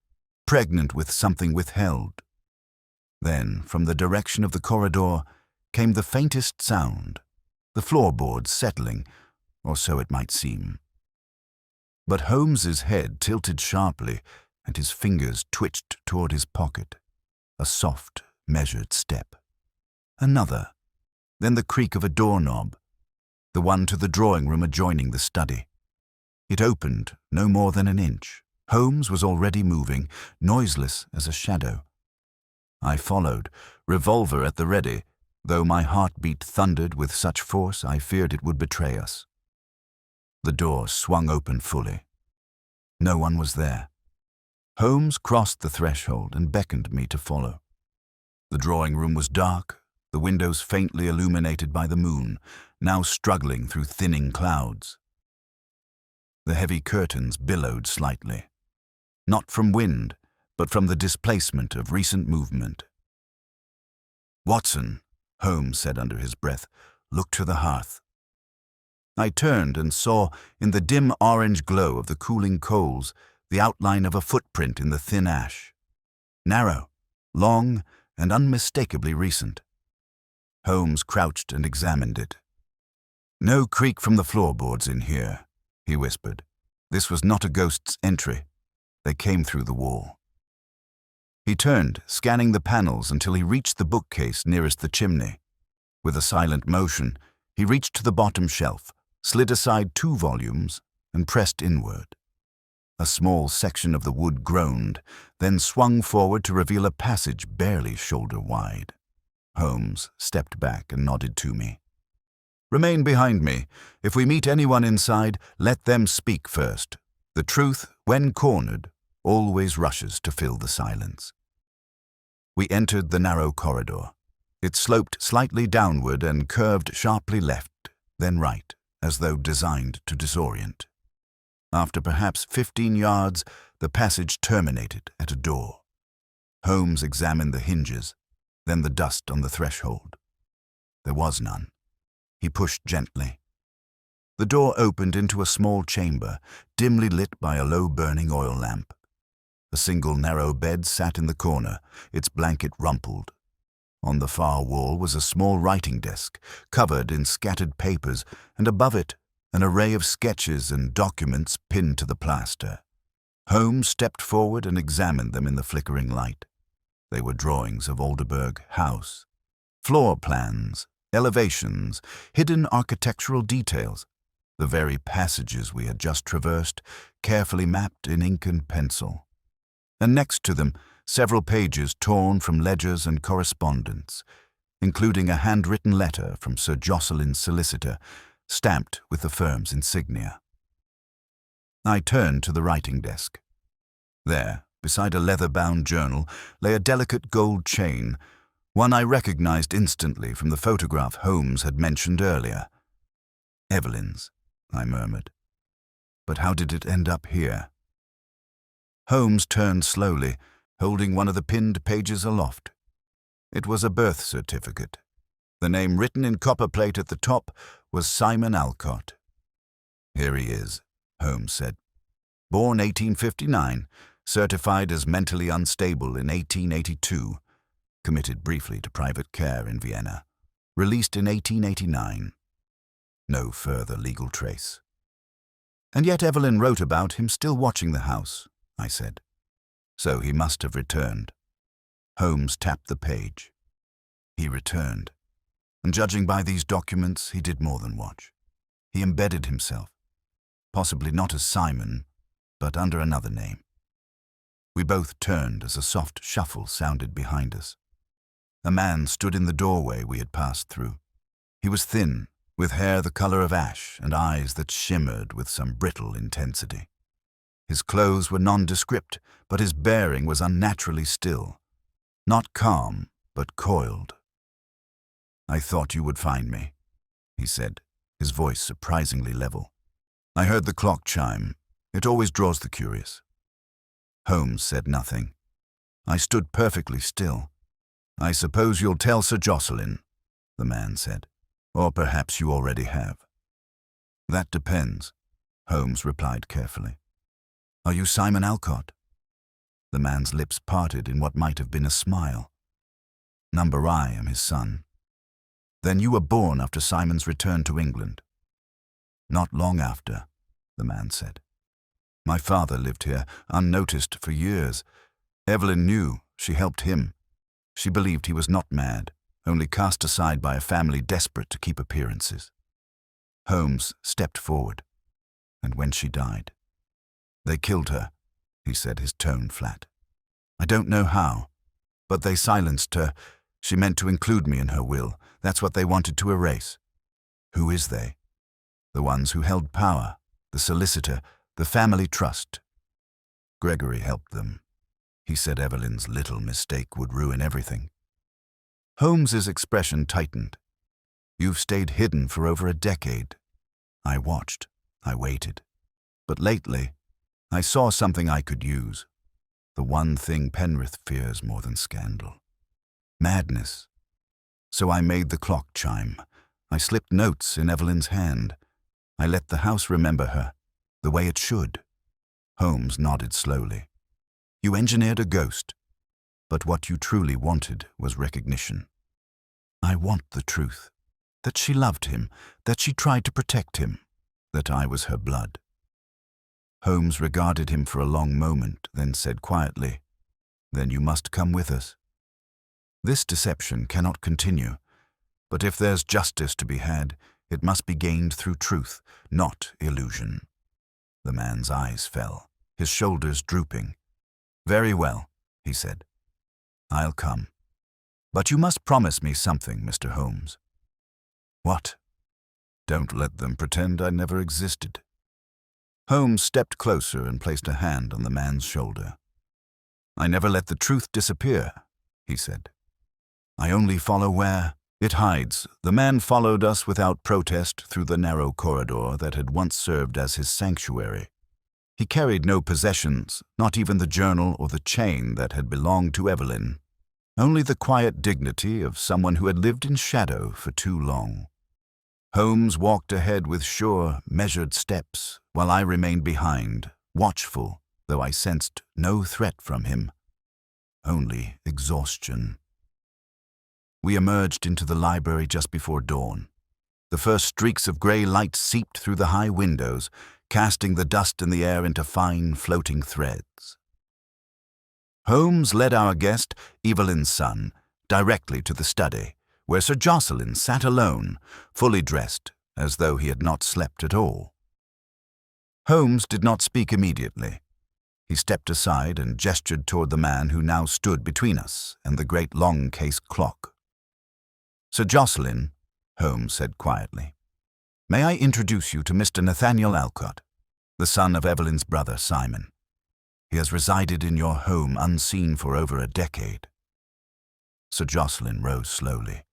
pregnant with something withheld. Then, from the direction of the corridor, came the faintest sound, the floorboards settling, or so it might seem. But Holmes's head tilted sharply, and his fingers twitched toward his pocket. A soft, measured step. Another. Then the creak of a doorknob, the one to the drawing room adjoining the study. It opened no more than an inch. Holmes was already moving, noiseless as a shadow. I followed, revolver at the ready, though my heartbeat thundered with such force I feared it would betray us. The door swung open fully. No one was there. Holmes crossed the threshold and beckoned me to follow. The drawing room was dark, the windows faintly illuminated by the moon, now struggling through thinning clouds. The heavy curtains billowed slightly, not from wind, but from the displacement of recent movement. "Watson," Holmes said under his breath, "look to the hearth." I turned and saw, in the dim orange glow of the cooling coals, the outline of a footprint in the thin ash. Narrow, long, and unmistakably recent. Holmes crouched and examined it. "No creak from the floorboards in here," he whispered. "This was not a ghost's entry. They came through the wall." He turned, scanning the panels until he reached the bookcase nearest the chimney. With a silent motion, he reached to the bottom shelf, slid aside 2 volumes, and pressed inward. A small section of the wood groaned, then swung forward to reveal a passage barely shoulder-wide. Holmes stepped back and nodded to me. "Remain behind me. If we meet anyone inside, let them speak first. The truth, when cornered, always rushes to fill the silence. We entered the narrow corridor. It sloped slightly downward and curved sharply left, then right, as though designed to disorient. After perhaps 15 yards, the passage terminated at a door. Holmes examined the hinges, then the dust on the threshold. There was none. He pushed gently. The door opened into a small chamber, dimly lit by a low-burning oil lamp. A single narrow bed sat in the corner, its blanket rumpled. On the far wall was a small writing desk, covered in scattered papers, and above it, an array of sketches and documents pinned to the plaster. Holmes stepped forward and examined them in the flickering light. They were drawings of Alderburgh House, floor plans, elevations, hidden architectural details, the very passages we had just traversed, carefully mapped in ink and pencil. And next to them, several pages torn from ledgers and correspondence, including a handwritten letter from Sir Jocelyn's solicitor, stamped with the firm's insignia. I turned to the writing desk. There, beside a leather-bound journal, lay a delicate gold chain, one I recognized instantly from the photograph Holmes had mentioned earlier. Evelyn's, I murmured. But how did it end up here? Holmes turned slowly, holding one of the pinned pages aloft. It was a birth certificate. The name written in copperplate at the top was Simon Alcott. Here he is, Holmes said. Born 1859, certified as mentally unstable in 1882, committed briefly to private care in Vienna, released in 1889. No further legal trace. And yet Evelyn wrote about him still watching the house, I said. So he must have returned. Holmes tapped the page. He returned. And judging by these documents, he did more than watch. He embedded himself, possibly not as Simon, but under another name. We both turned as a soft shuffle sounded behind us. A man stood in the doorway we had passed through. He was thin, with hair the color of ash and eyes that shimmered with some brittle intensity. His clothes were nondescript, but his bearing was unnaturally still. Not calm, but coiled. I thought you would find me, he said, his voice surprisingly level. I heard the clock chime. It always draws the curious. Holmes said nothing. I stood perfectly still. I suppose you'll tell Sir Jocelyn, the man said. Or perhaps you already have. That depends, Holmes replied carefully. Are you Simon Alcott? The man's lips parted in what might have been a smile. Number I am his son. Then you were born after Simon's return to England. Not long after, the man said. My father lived here, unnoticed for years. Evelyn knew, she helped him. She believed he was not mad, only cast aside by a family desperate to keep appearances. Holmes stepped forward. And when she died? They killed her, he said, his tone flat. I don't know how, but they silenced her. She meant to include me in her will. That's what they wanted to erase. Who is they? The ones who held power, the solicitor, the family trust. Gregory helped them. He said Evelyn's little mistake would ruin everything. Holmes's expression tightened. You've stayed hidden for over a decade. I watched. I waited. But lately, I saw something I could use. The one thing Penrith fears more than scandal. Madness. So I made the clock chime. I slipped notes in Evelyn's hand. I let the house remember her, the way it should. Holmes nodded slowly. You engineered a ghost, but what you truly wanted was recognition. I want the truth, that she loved him, that she tried to protect him, that I was her blood. Holmes regarded him for a long moment, then said quietly, Then you must come with us. This deception cannot continue, but if there's justice to be had, it must be gained through truth, not illusion. The man's eyes fell, his shoulders drooping. Very well, he said. I'll come. But you must promise me something, Mr. Holmes. What? Don't let them pretend I never existed. Holmes stepped closer and placed a hand on the man's shoulder. "I never let the truth disappear," he said. "I only follow where it hides." The man followed us without protest through the narrow corridor that had once served as his sanctuary. He carried no possessions, not even the journal or the chain that had belonged to Evelyn. Only the quiet dignity of someone who had lived in shadow for too long. Holmes walked ahead with sure, measured steps, while I remained behind, watchful, though I sensed no threat from him. Only exhaustion. We emerged into the library just before dawn. The first streaks of grey light seeped through the high windows, casting the dust in the air into fine, floating threads. Holmes led our guest, Evelyn's son, directly to the study, where Sir Jocelyn sat alone, fully dressed, as though he had not slept at all. Holmes did not speak immediately. He stepped aside and gestured toward the man who now stood between us and the great long-case clock. "Sir Jocelyn," Holmes said quietly, "may I introduce you to Mr. Nathaniel Alcott, the son of Evelyn's brother Simon. He has resided in your home unseen for over a decade." Sir Jocelyn rose slowly.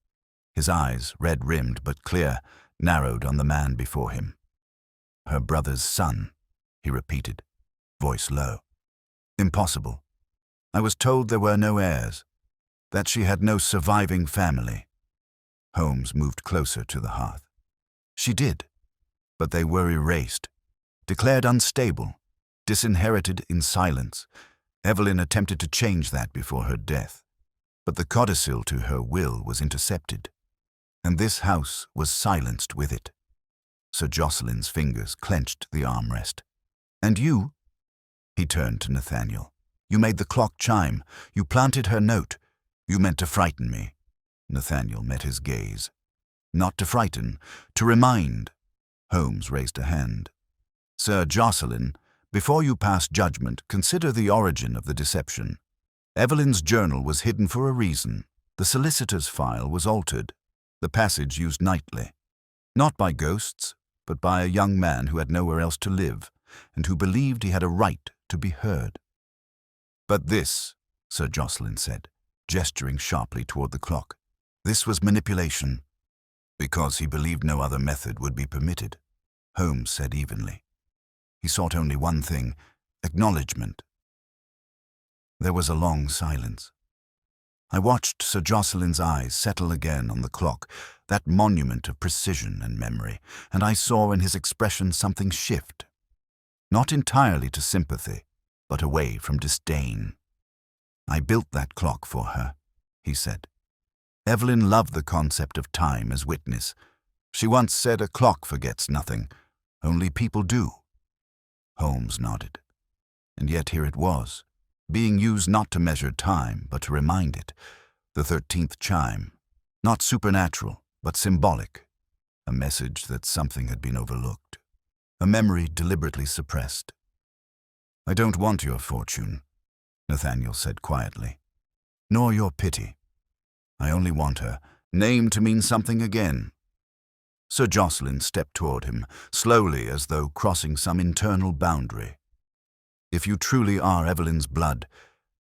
His eyes, red-rimmed but clear, narrowed on the man before him. "Her brother's son," he repeated, voice low. "Impossible. I was told there were no heirs, that she had no surviving family." Holmes moved closer to the hearth. "She did, but they were erased, declared unstable, disinherited in silence. Evelyn attempted to change that before her death, but the codicil to her will was intercepted, and this house was silenced with it." Sir Jocelyn's fingers clenched the armrest. "And you?" He turned to Nathaniel. "You made the clock chime. You planted her note. You meant to frighten me." Nathaniel met his gaze. "Not to frighten, to remind." Holmes raised a hand. "Sir Jocelyn, before you pass judgment, consider the origin of the deception. Evelyn's journal was hidden for a reason. The solicitor's file was altered, the passage used nightly. Not by ghosts, but by a young man who had nowhere else to live, and who believed he had a right to be heard." "But this," Sir Jocelyn said, gesturing sharply toward the clock, "this was manipulation." "Because he believed no other method would be permitted," Holmes said evenly. "He sought only one thing, acknowledgement." There was a long silence. I watched Sir Jocelyn's eyes settle again on the clock, that monument of precision and memory, and I saw in his expression something shift. Not entirely to sympathy, but away from disdain. "I built that clock for her," he said. "Evelyn loved the concept of time as witness. She once said a clock forgets nothing, only people do." Holmes nodded. And yet here it was, being used not to measure time, but to remind it. The 13th chime, not supernatural, but symbolic. A message that something had been overlooked. A memory deliberately suppressed. "I don't want your fortune," Nathaniel said quietly, "nor your pity. I only want her name to mean something again." Sir Jocelyn stepped toward him, slowly as though crossing some internal boundary. "If you truly are Evelyn's blood,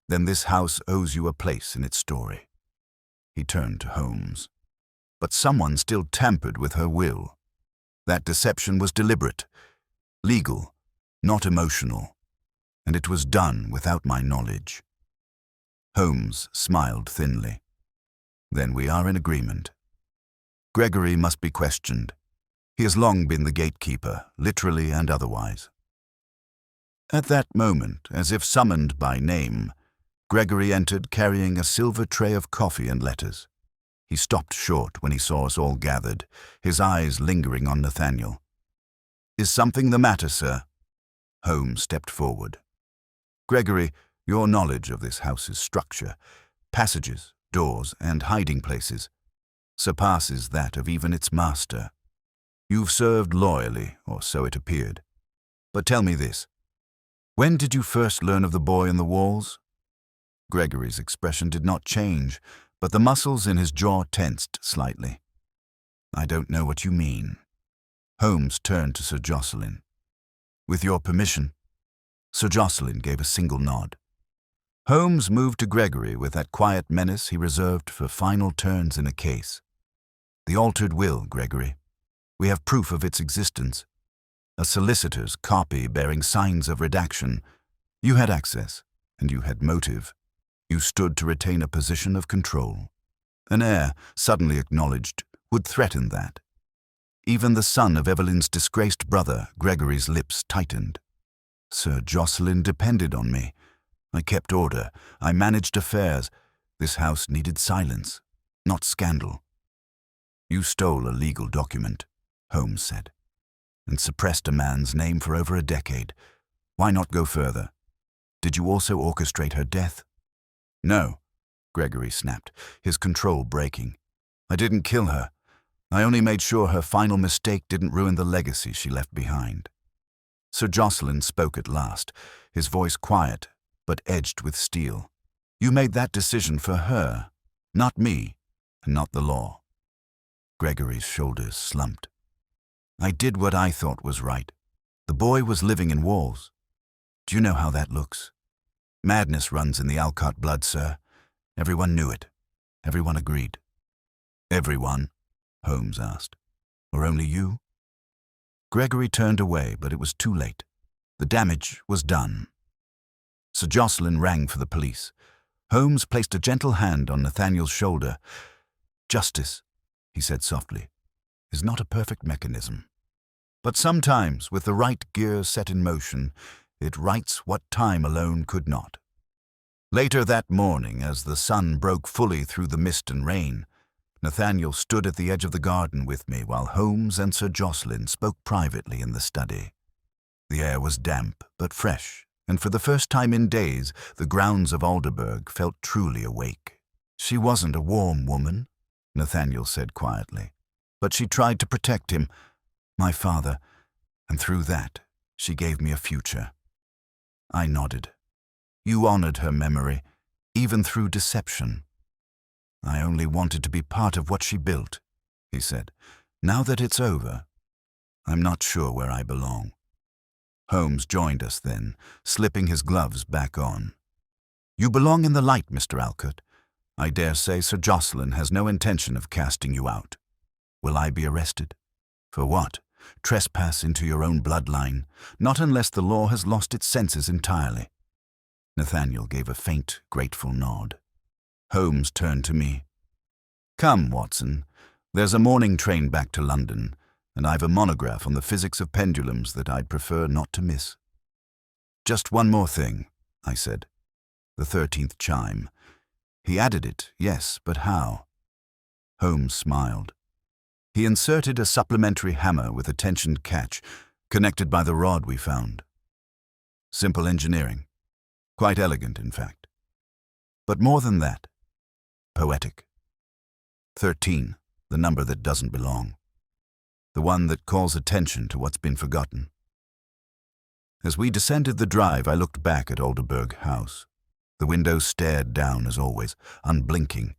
then this house owes you a place in its story." He turned to Holmes. "But someone still tampered with her will. That deception was deliberate, legal, not emotional, and it was done without my knowledge." Holmes smiled thinly. "Then we are in agreement. Gregory must be questioned. He has long been the gatekeeper, literally and otherwise." At that moment, as if summoned by name, Gregory entered carrying a silver tray of coffee and letters. He stopped short when he saw us all gathered, his eyes lingering on Nathaniel. "Is something the matter, sir?" Holmes stepped forward. "Gregory, your knowledge of this house's structure, passages, doors, and hiding places, surpasses that of even its master. You've served loyally, or so it appeared. But tell me this. When did you first learn of the boy in the walls?" Gregory's expression did not change, but the muscles in his jaw tensed slightly. "I don't know what you mean." Holmes turned to Sir Jocelyn. With your permission. Sir Jocelyn gave a single nod. Holmes moved to Gregory with that quiet menace he reserved for final turns in a case. The altered will, Gregory. We have proof of its existence. A solicitor's copy bearing signs of redaction. You had access, and you had motive. You stood to retain a position of control. An heir, suddenly acknowledged, would threaten that. Even the son of Evelyn's disgraced brother, Gregory's lips tightened. Sir Jocelyn depended on me. I kept order. I managed affairs. This house needed silence, not scandal. You stole a legal document, Holmes said, and suppressed a man's name for over a decade. Why not go further? Did you also orchestrate her death? No, Gregory snapped, his control breaking. I didn't kill her. I only made sure her final mistake didn't ruin the legacy she left behind. Sir Jocelyn spoke at last, his voice quiet, but edged with steel. You made that decision for her, not me, and not the law. Gregory's shoulders slumped. I did what I thought was right. The boy was living in walls. Do you know how that looks? Madness runs in the Alcott blood, sir. Everyone knew it. Everyone agreed. Everyone? Holmes asked. Or only you? Gregory turned away, but it was too late. The damage was done. Sir Jocelyn rang for the police. Holmes placed a gentle hand on Nathaniel's shoulder. Justice, he said softly, is not a perfect mechanism. But sometimes, with the right gears set in motion, it rights what time alone could not. Later that morning, as the sun broke fully through the mist and rain, Nathaniel stood at the edge of the garden with me while Holmes and Sir Jocelyn spoke privately in the study. The air was damp but fresh, and for the first time in days, the grounds of Alderburgh felt truly awake. She wasn't a warm woman, Nathaniel said quietly, but she tried to protect him, my father, and through that, she gave me a future. I nodded. You honored her memory, even through deception. I only wanted to be part of what she built, he said. Now that it's over, I'm not sure where I belong. Holmes joined us then, slipping his gloves back on. You belong in the light, Mr. Alcott. I dare say Sir Jocelyn has no intention of casting you out. Will I be arrested? For what? Trespass into your own bloodline, not unless the law has lost its senses entirely. Nathaniel gave a faint, grateful nod. Holmes turned to me. Come, Watson. There's a morning train back to London, and I've a monograph on the physics of pendulums that I'd prefer not to miss. Just one more thing, I said. The 13th chime. He added it, yes, but how? Holmes smiled. He inserted a supplementary hammer with a tensioned catch, connected by the rod we found. Simple engineering. Quite elegant, in fact. But more than that, poetic. 13, the number that doesn't belong. The one that calls attention to what's been forgotten. As we descended the drive, I looked back at Alderburgh House. The windows stared down as always, unblinking.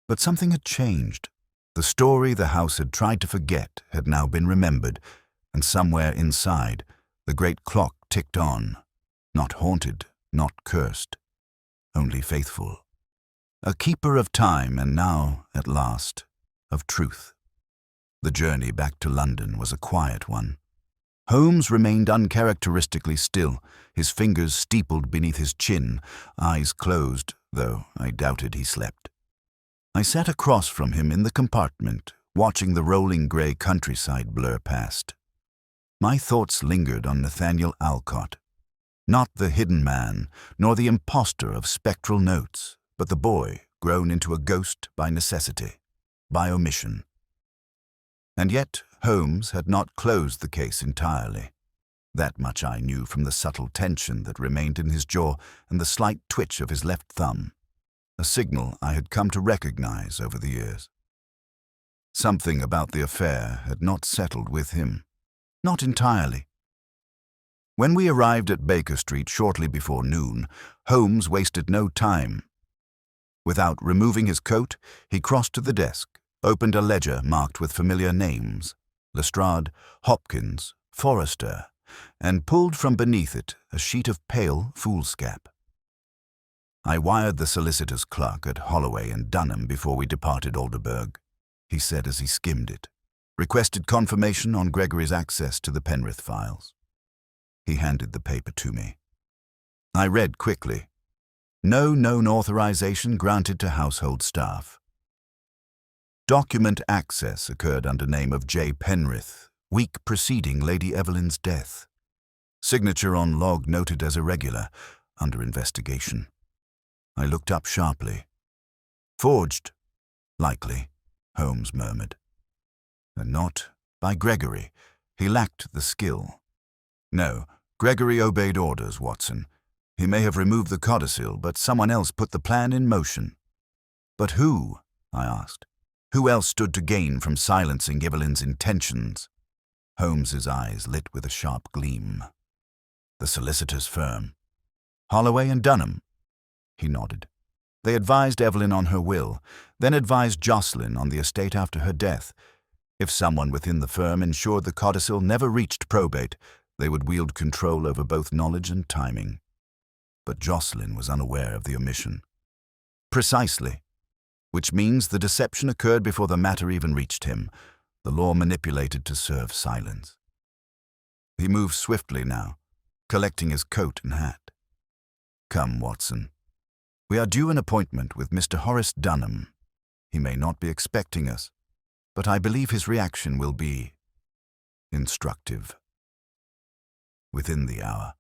But something had changed. The story the house had tried to forget had now been remembered, and somewhere inside, the great clock ticked on, not haunted, not cursed, only faithful. A keeper of time and now, at last, of truth. The journey back to London was a quiet one. Holmes remained uncharacteristically still, his fingers steepled beneath his chin, eyes closed, though I doubted he slept. I sat across from him in the compartment, watching the rolling grey countryside blur past. My thoughts lingered on Nathaniel Alcott. Not the hidden man, nor the impostor of spectral notes, but the boy grown into a ghost by necessity, by omission. And yet Holmes had not closed the case entirely. That much I knew from the subtle tension that remained in his jaw and the slight twitch of his left thumb, a signal I had come to recognize over the years. Something about the affair had not settled with him. Not entirely. When we arrived at Baker Street shortly before noon, Holmes wasted no time. Without removing his coat, he crossed to the desk, opened a ledger marked with familiar names: Lestrade, Hopkins, Forrester, and pulled from beneath it a sheet of pale foolscap. "I wired the solicitor's clerk at Holloway and Dunham before we departed Alderburgh," he said as he skimmed it. "Requested confirmation on Gregory's access to the Penrith files." He handed the paper to me. I read quickly. "No known authorization granted to household staff. Document access occurred under name of J. Penrith, week preceding Lady Evelyn's death. Signature on log noted as irregular, under investigation." I looked up sharply. "Forged, likely," Holmes murmured. "And not by Gregory. He lacked the skill." "No, Gregory obeyed orders, Watson. He may have removed the codicil, but someone else put the plan in motion." "But who?" I asked. "Who else stood to gain from silencing Evelyn's intentions?" Holmes's eyes lit with a sharp gleam. "The solicitor's firm. Holloway and Dunham." He nodded. "They advised Evelyn on her will, then advised Jocelyn on the estate after her death. If someone within the firm ensured the codicil never reached probate, they would wield control over both knowledge and timing. But Jocelyn was unaware of the omission." "Precisely. Which means the deception occurred before the matter even reached him, the law manipulated to serve silence." He moved swiftly now, collecting his coat and hat. "Come, Watson. We are due an appointment with Mr. Horace Dunham. He may not be expecting us, but I believe his reaction will be instructive." Within the hour,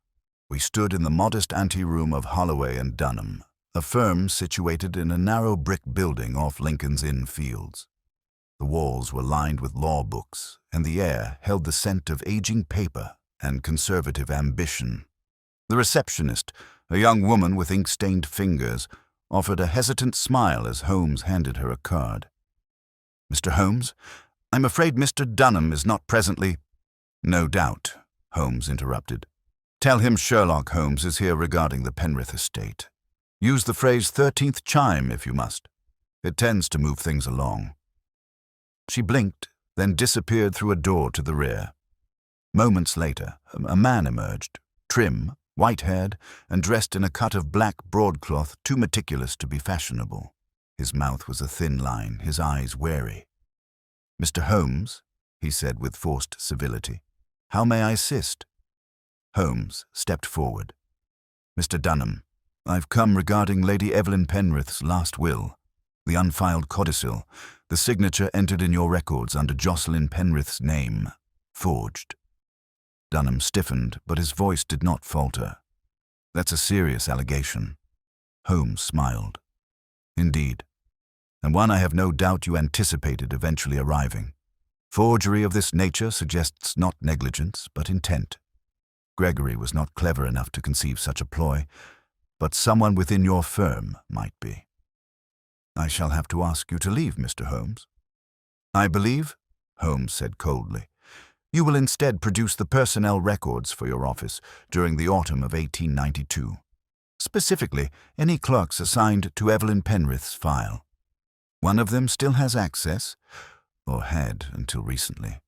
we stood in the modest anteroom of Holloway and Dunham, a firm situated in a narrow brick building off Lincoln's Inn Fields. The walls were lined with law books, and the air held the scent of aging paper and conservative ambition. The receptionist, a young woman with ink-stained fingers, offered a hesitant smile as Holmes handed her a card. "Mr. Holmes, I'm afraid Mr. Dunham is not presently—" "No doubt," Holmes interrupted. "Tell him Sherlock Holmes is here regarding the Penrith estate. Use the phrase 13th chime if you must. It tends to move things along." She blinked, then disappeared through a door to the rear. Moments later, a man emerged, trim, white-haired, and dressed in a cut of black broadcloth too meticulous to be fashionable. His mouth was a thin line, his eyes wary. "Mr. Holmes," he said with forced civility, "how may I assist?" Holmes stepped forward. "Mr. Dunham, I've come regarding Lady Evelyn Penrith's last will, the unfiled codicil, the signature entered in your records under Jocelyn Penrith's name, forged." Dunham stiffened, but his voice did not falter. "That's a serious allegation." Holmes smiled. "Indeed, and one I have no doubt you anticipated eventually arriving. Forgery of this nature suggests not negligence, but intent. Gregory was not clever enough to conceive such a ploy, but someone within your firm might be." "I shall have to ask you to leave, Mr. Holmes." "I believe," Holmes said coldly, "you will instead produce the personnel records for your office during the autumn of 1892. Specifically, any clerks assigned to Evelyn Penrith's file. One of them still has access, or had until recently.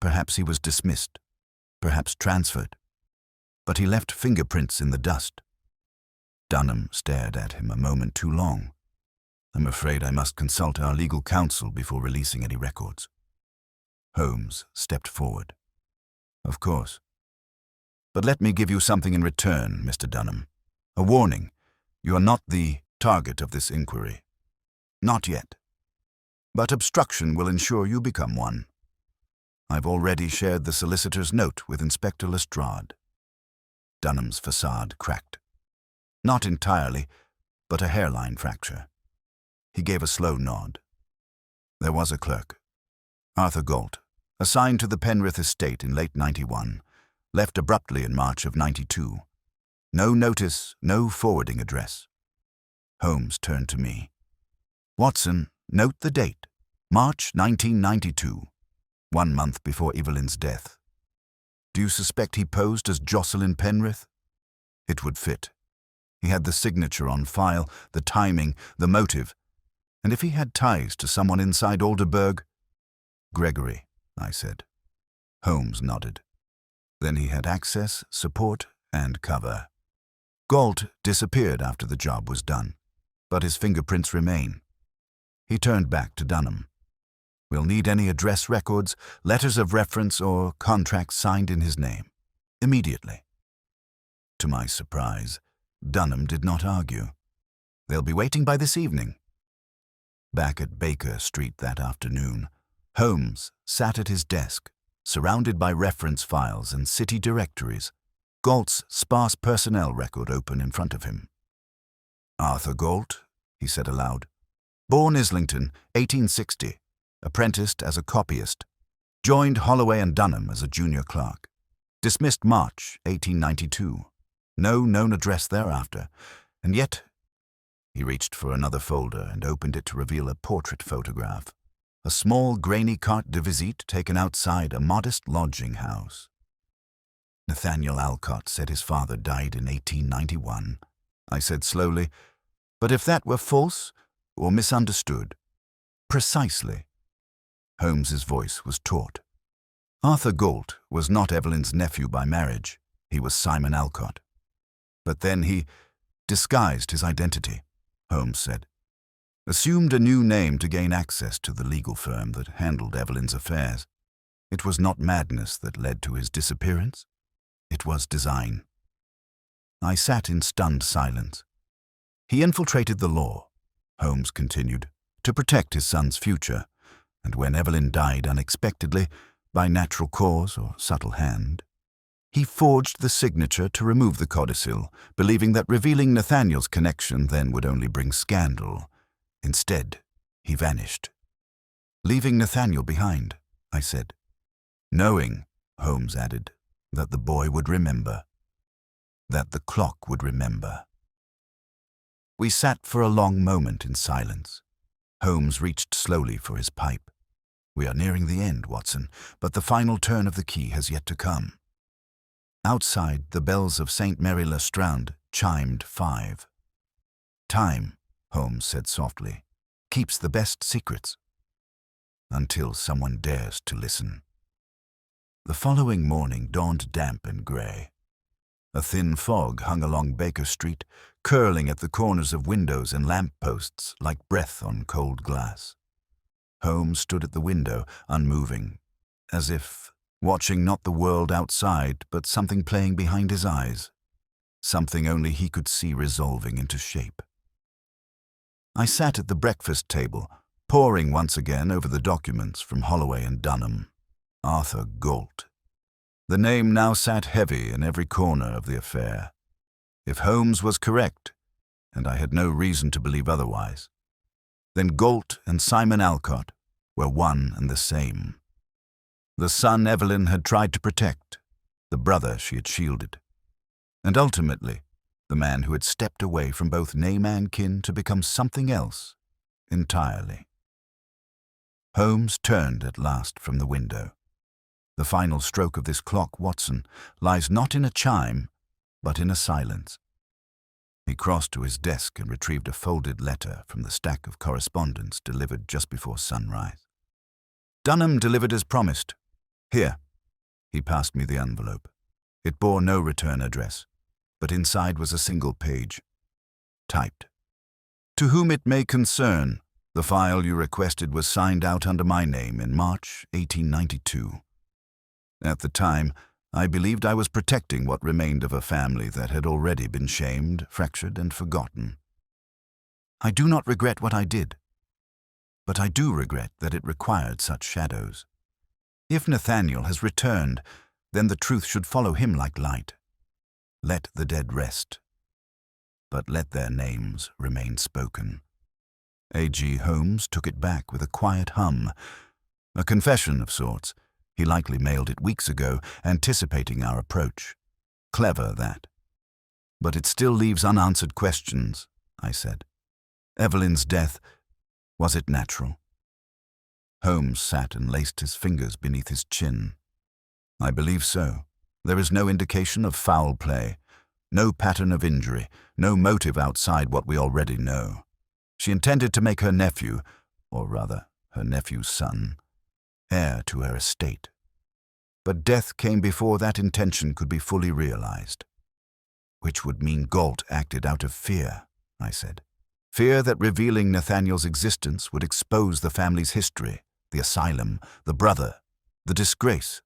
Perhaps he was dismissed, perhaps transferred, but he left fingerprints in the dust." Dunham stared at him a moment too long. "I'm afraid I must consult our legal counsel before releasing any records." Holmes stepped forward. "Of course. But let me give you something in return, Mr. Dunham. A warning. You are not the target of this inquiry. Not yet. But obstruction will ensure you become one. I've already shared the solicitor's note with Inspector Lestrade." Dunham's facade cracked. Not entirely, but a hairline fracture. He gave a slow nod. "There was a clerk, Arthur Galt, assigned to the Penrith estate in late '91, left abruptly in March of '92. No notice, no forwarding address." Holmes turned to me. "Watson, note the date, March 1992, 1 month before Evelyn's death. Do you suspect he posed as Jocelyn Penrith? It would fit. He had the signature on file, the timing, the motive. And if he had ties to someone inside Alderburgh—" "Gregory," I said. Holmes nodded. Then he had access, support, and cover. Galt disappeared after the job was done, but his fingerprints remain. He turned back to Dunham. We'll need any address records, letters of reference, or contracts signed in his name. Immediately. To my surprise, Dunham did not argue. They'll be waiting by this evening. Back at Baker Street that afternoon, Holmes sat at his desk, surrounded by reference files and city directories, Galt's sparse personnel record open in front of him. Arthur Galt, he said aloud. Born Islington, 1860. Apprenticed as a copyist. Joined Holloway and Dunham as a junior clerk. Dismissed March 1892. No known address thereafter. And yet, he reached for another folder and opened it to reveal a portrait photograph. A small, grainy carte de visite taken outside a modest lodging house. Nathaniel Alcott said his father died in 1891. I said slowly, but if that were false or misunderstood. Precisely. Holmes's voice was taut. Arthur Galt was not Evelyn's nephew by marriage. He was Simon Alcott. But then he disguised his identity, Holmes said. Assumed a new name to gain access to the legal firm that handled Evelyn's affairs. It was not madness that led to his disappearance. It was design. I sat in stunned silence. He infiltrated the law, Holmes continued, to protect his son's future, and when Evelyn died unexpectedly, by natural cause or subtle hand, he forged the signature to remove the codicil, believing that revealing Nathaniel's connection then would only bring scandal. Instead, he vanished. Leaving Nathaniel behind, I said. Knowing, Holmes added, that the boy would remember. That the clock would remember. We sat for a long moment in silence. Holmes reached slowly for his pipe. We are nearing the end, Watson, but the final turn of the key has yet to come. Outside, the bells of St. Mary le Strand chimed 5. Time, Holmes said softly, keeps the best secrets. Until someone dares to listen. The following morning dawned damp and grey. A thin fog hung along Baker Street, curling at the corners of windows and lamp-posts like breath on cold glass. Holmes stood at the window, unmoving, as if watching not the world outside, but something playing behind his eyes, something only he could see resolving into shape. I sat at the breakfast table, poring once again over the documents from Holloway and Dunham. Arthur Galt. The name now sat heavy in every corner of the affair. If Holmes was correct, and I had no reason to believe otherwise, then Galt and Simon Alcott were one and the same. The son Evelyn had tried to protect, the brother she had shielded, and ultimately the man who had stepped away from both name and kin to become something else entirely. Holmes turned at last from the window. The final stroke of this clock, Watson, lies not in a chime, but in a silence. He crossed to his desk and retrieved a folded letter from the stack of correspondence delivered just before sunrise. Dunham delivered as promised. Here. He passed me the envelope. It bore no return address, but inside was a single page. Typed. To whom it may concern, the file you requested was signed out under my name in March 1892. At the time, I believed I was protecting what remained of a family that had already been shamed, fractured, and forgotten. I do not regret what I did, but I do regret that it required such shadows. If Nathaniel has returned, then the truth should follow him like light. Let the dead rest, but let their names remain spoken. A.G. Holmes took it back with a quiet hum, a confession of sorts. He likely mailed it weeks ago, anticipating our approach. Clever, that. But it still leaves unanswered questions, I said. Evelyn's death, was it natural? Holmes sat and laced his fingers beneath his chin. I believe so. There is no indication of foul play, no pattern of injury, no motive outside what we already know. She intended to make her nephew, or rather, her nephew's son, heir to her estate. but death came before that intention could be fully realized. Which would mean Galt acted out of fear, I said. Fear that revealing Nathaniel's existence would expose the family's history, the asylum, the brother, the disgrace.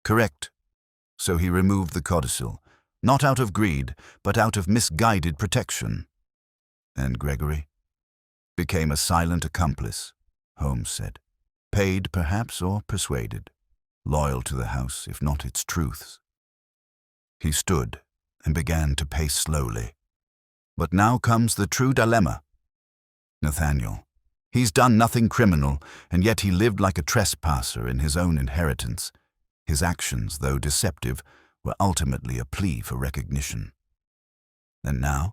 Correct. So he removed the codicil, not out of greed, but out of misguided protection. And Gregory? Became a silent accomplice, Holmes said. Paid, perhaps, or persuaded. Loyal to the house, if not its truths. He stood and began to pace slowly. But now comes the true dilemma. Nathaniel. He's done nothing criminal, and yet he lived like a trespasser in his own inheritance. His actions, though deceptive, were ultimately a plea for recognition. And now?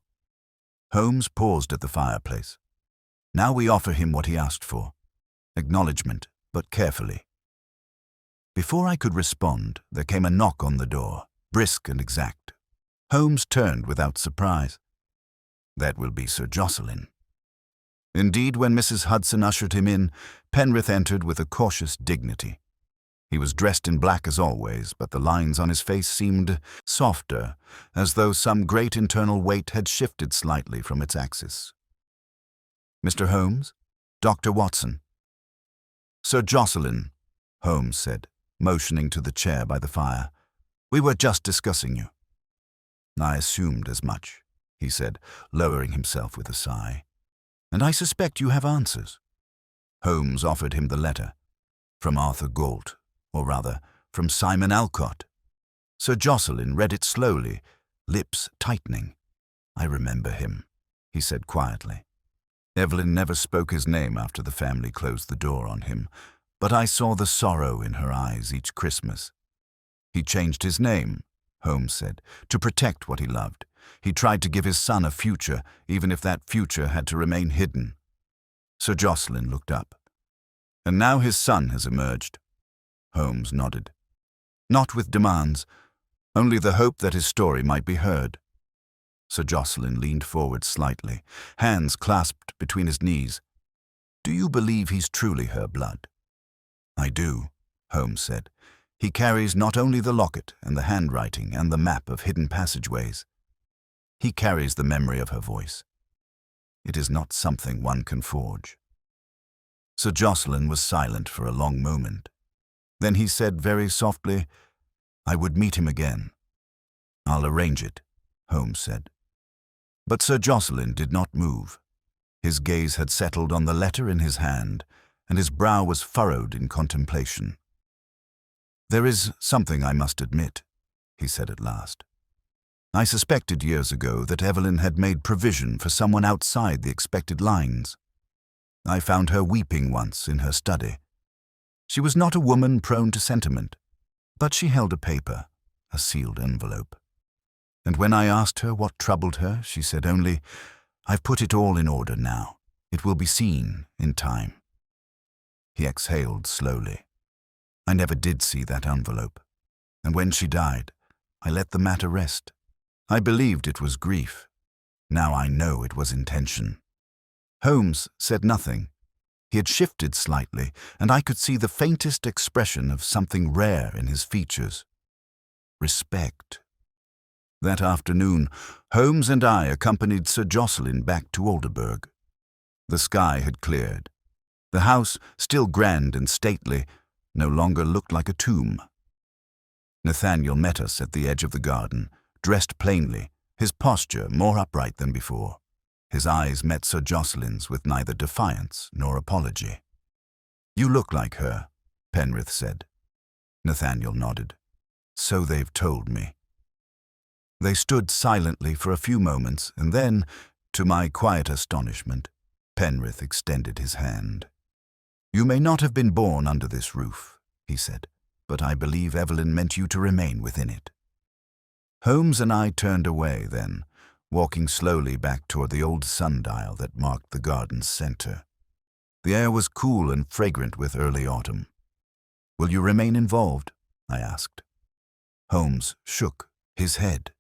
Holmes paused at the fireplace. Now we offer him what he asked for. Acknowledgement, but carefully. Before I could respond, there came a knock on the door, brisk and exact. Holmes turned without surprise. That will be Sir Jocelyn. Indeed, when Mrs. Hudson ushered him in, Penrith entered with a cautious dignity. He was dressed in black as always, but the lines on his face seemed softer, as though some great internal weight had shifted slightly from its axis. Mr. Holmes? Dr. Watson. Sir Jocelyn, Holmes said, motioning to the chair by the fire. We were just discussing you. I assumed as much, he said, lowering himself with a sigh. And I suspect you have answers. Holmes offered him the letter. From Arthur Galt, or rather, from Simon Alcott. Sir Jocelyn read it slowly, lips tightening. I remember him, he said quietly. Evelyn never spoke his name after the family closed the door on him, but I saw the sorrow in her eyes each Christmas. He changed his name, Holmes said, to protect what he loved. He tried to give his son a future, even if that future had to remain hidden. Sir Jocelyn looked up. And now his son has emerged. Holmes nodded. Not with demands, only the hope that his story might be heard. Sir Jocelyn leaned forward slightly, hands clasped between his knees. Do you believe he's truly her blood? I do, Holmes said. He carries not only the locket and the handwriting and the map of hidden passageways. He carries the memory of her voice. It is not something one can forge. Sir Jocelyn was silent for a long moment. Then he said very softly, I would meet him again. I'll arrange it, Holmes said. But Sir Jocelyn did not move. His gaze had settled on the letter in his hand, and his brow was furrowed in contemplation. There is something I must admit, he said at last. I suspected years ago that Evelyn had made provision for someone outside the expected lines. I found her weeping once in her study. She was not a woman prone to sentiment, but she held a paper, a sealed envelope. And when I asked her what troubled her, she said only, I've put it all in order now. It will be seen in time. He exhaled slowly. I never did see that envelope, and when she died, I let the matter rest. I believed it was grief. Now I know it was intention. Holmes said nothing. He had shifted slightly, and I could see the faintest expression of something rare in his features. Respect. That afternoon, Holmes and I accompanied Sir Jocelyn back to Alderburgh. The sky had cleared. The house, still grand and stately, no longer looked like a tomb. Nathaniel met us at the edge of the garden, dressed plainly, his posture more upright than before. His eyes met Sir Jocelyn's with neither defiance nor apology. You look like her, Penrith said. Nathaniel nodded. So they've told me. They stood silently for a few moments, and then, to my quiet astonishment, Penrith extended his hand. You may not have been born under this roof, he said, but I believe Evelyn meant you to remain within it. Holmes and I turned away then, walking slowly back toward the old sundial that marked the garden's center. The air was cool and fragrant with early autumn. Will you remain involved? I asked. Holmes shook his head.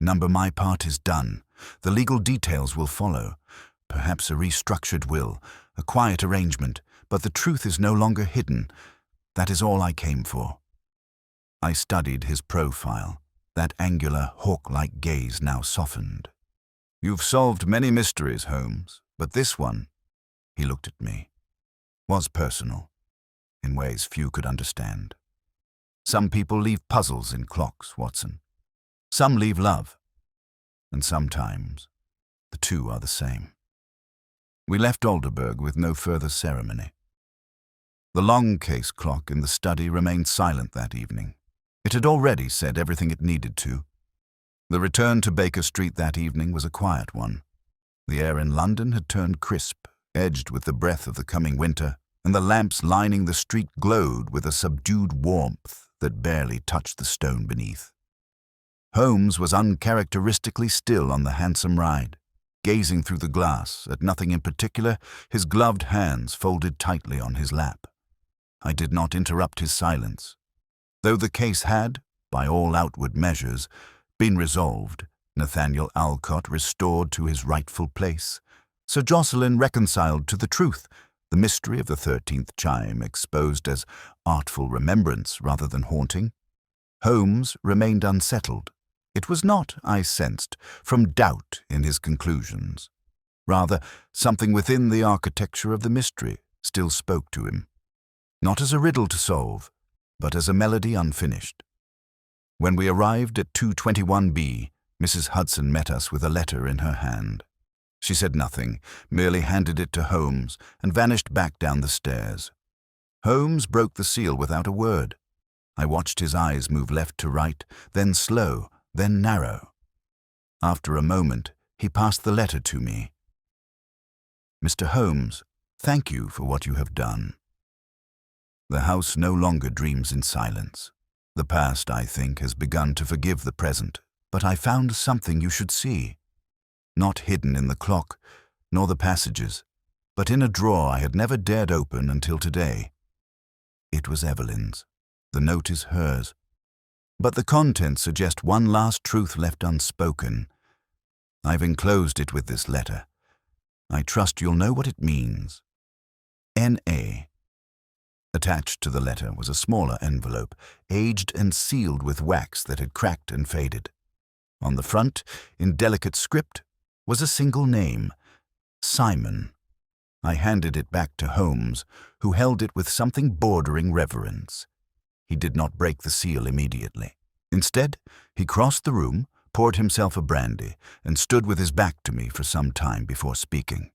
Number, my part is done. The legal details will follow. Perhaps a restructured will, a quiet arrangement, but the truth is no longer hidden. That is all I came for. I studied his profile, that angular, hawk-like gaze now softened. "You've solved many mysteries, Holmes, but this one," he looked at me, "was personal, in ways few could understand. Some people leave puzzles in clocks, Watson. Some leave love, and sometimes the two are the same." We left Alderburg with no further ceremony. The long case clock in the study remained silent that evening. It had already said everything it needed to. The return to Baker Street that evening was a quiet one. The air in London had turned crisp, edged with the breath of the coming winter, and the lamps lining the street glowed with a subdued warmth that barely touched the stone beneath. Holmes was uncharacteristically still on the handsome ride, gazing through the glass at nothing in particular, his gloved hands folded tightly on his lap. I did not interrupt his silence. Though the case had, by all outward measures, been resolved, Nathaniel Alcott restored to his rightful place, Sir Jocelyn reconciled to the truth, the mystery of the 13th chime exposed as artful remembrance rather than haunting, Holmes remained unsettled. It was not, I sensed, from doubt in his conclusions. Rather, something within the architecture of the mystery still spoke to him. Not as a riddle to solve, but as a melody unfinished. When we arrived at 221B, Mrs. Hudson met us with a letter in her hand. She said nothing, merely handed it to Holmes and vanished back down the stairs. Holmes broke the seal without a word. I watched his eyes move left to right, then slow, then narrow. After a moment, he passed the letter to me. "Mr. Holmes, thank you for what you have done. The house no longer dreams in silence. The past, I think, has begun to forgive the present, but I found something you should see. Not hidden in the clock, nor the passages, but in a drawer I had never dared open until today. It was Evelyn's. The note is hers. But the contents suggest one last truth left unspoken. I've enclosed it with this letter. I trust you'll know what it means. N.A." Attached to the letter was a smaller envelope, aged and sealed with wax that had cracked and faded. On the front, in delicate script, was a single name, Simon. I handed it back to Holmes, who held it with something bordering reverence. He did not break the seal immediately. Instead, he crossed the room, poured himself a brandy, and stood with his back to me for some time before speaking.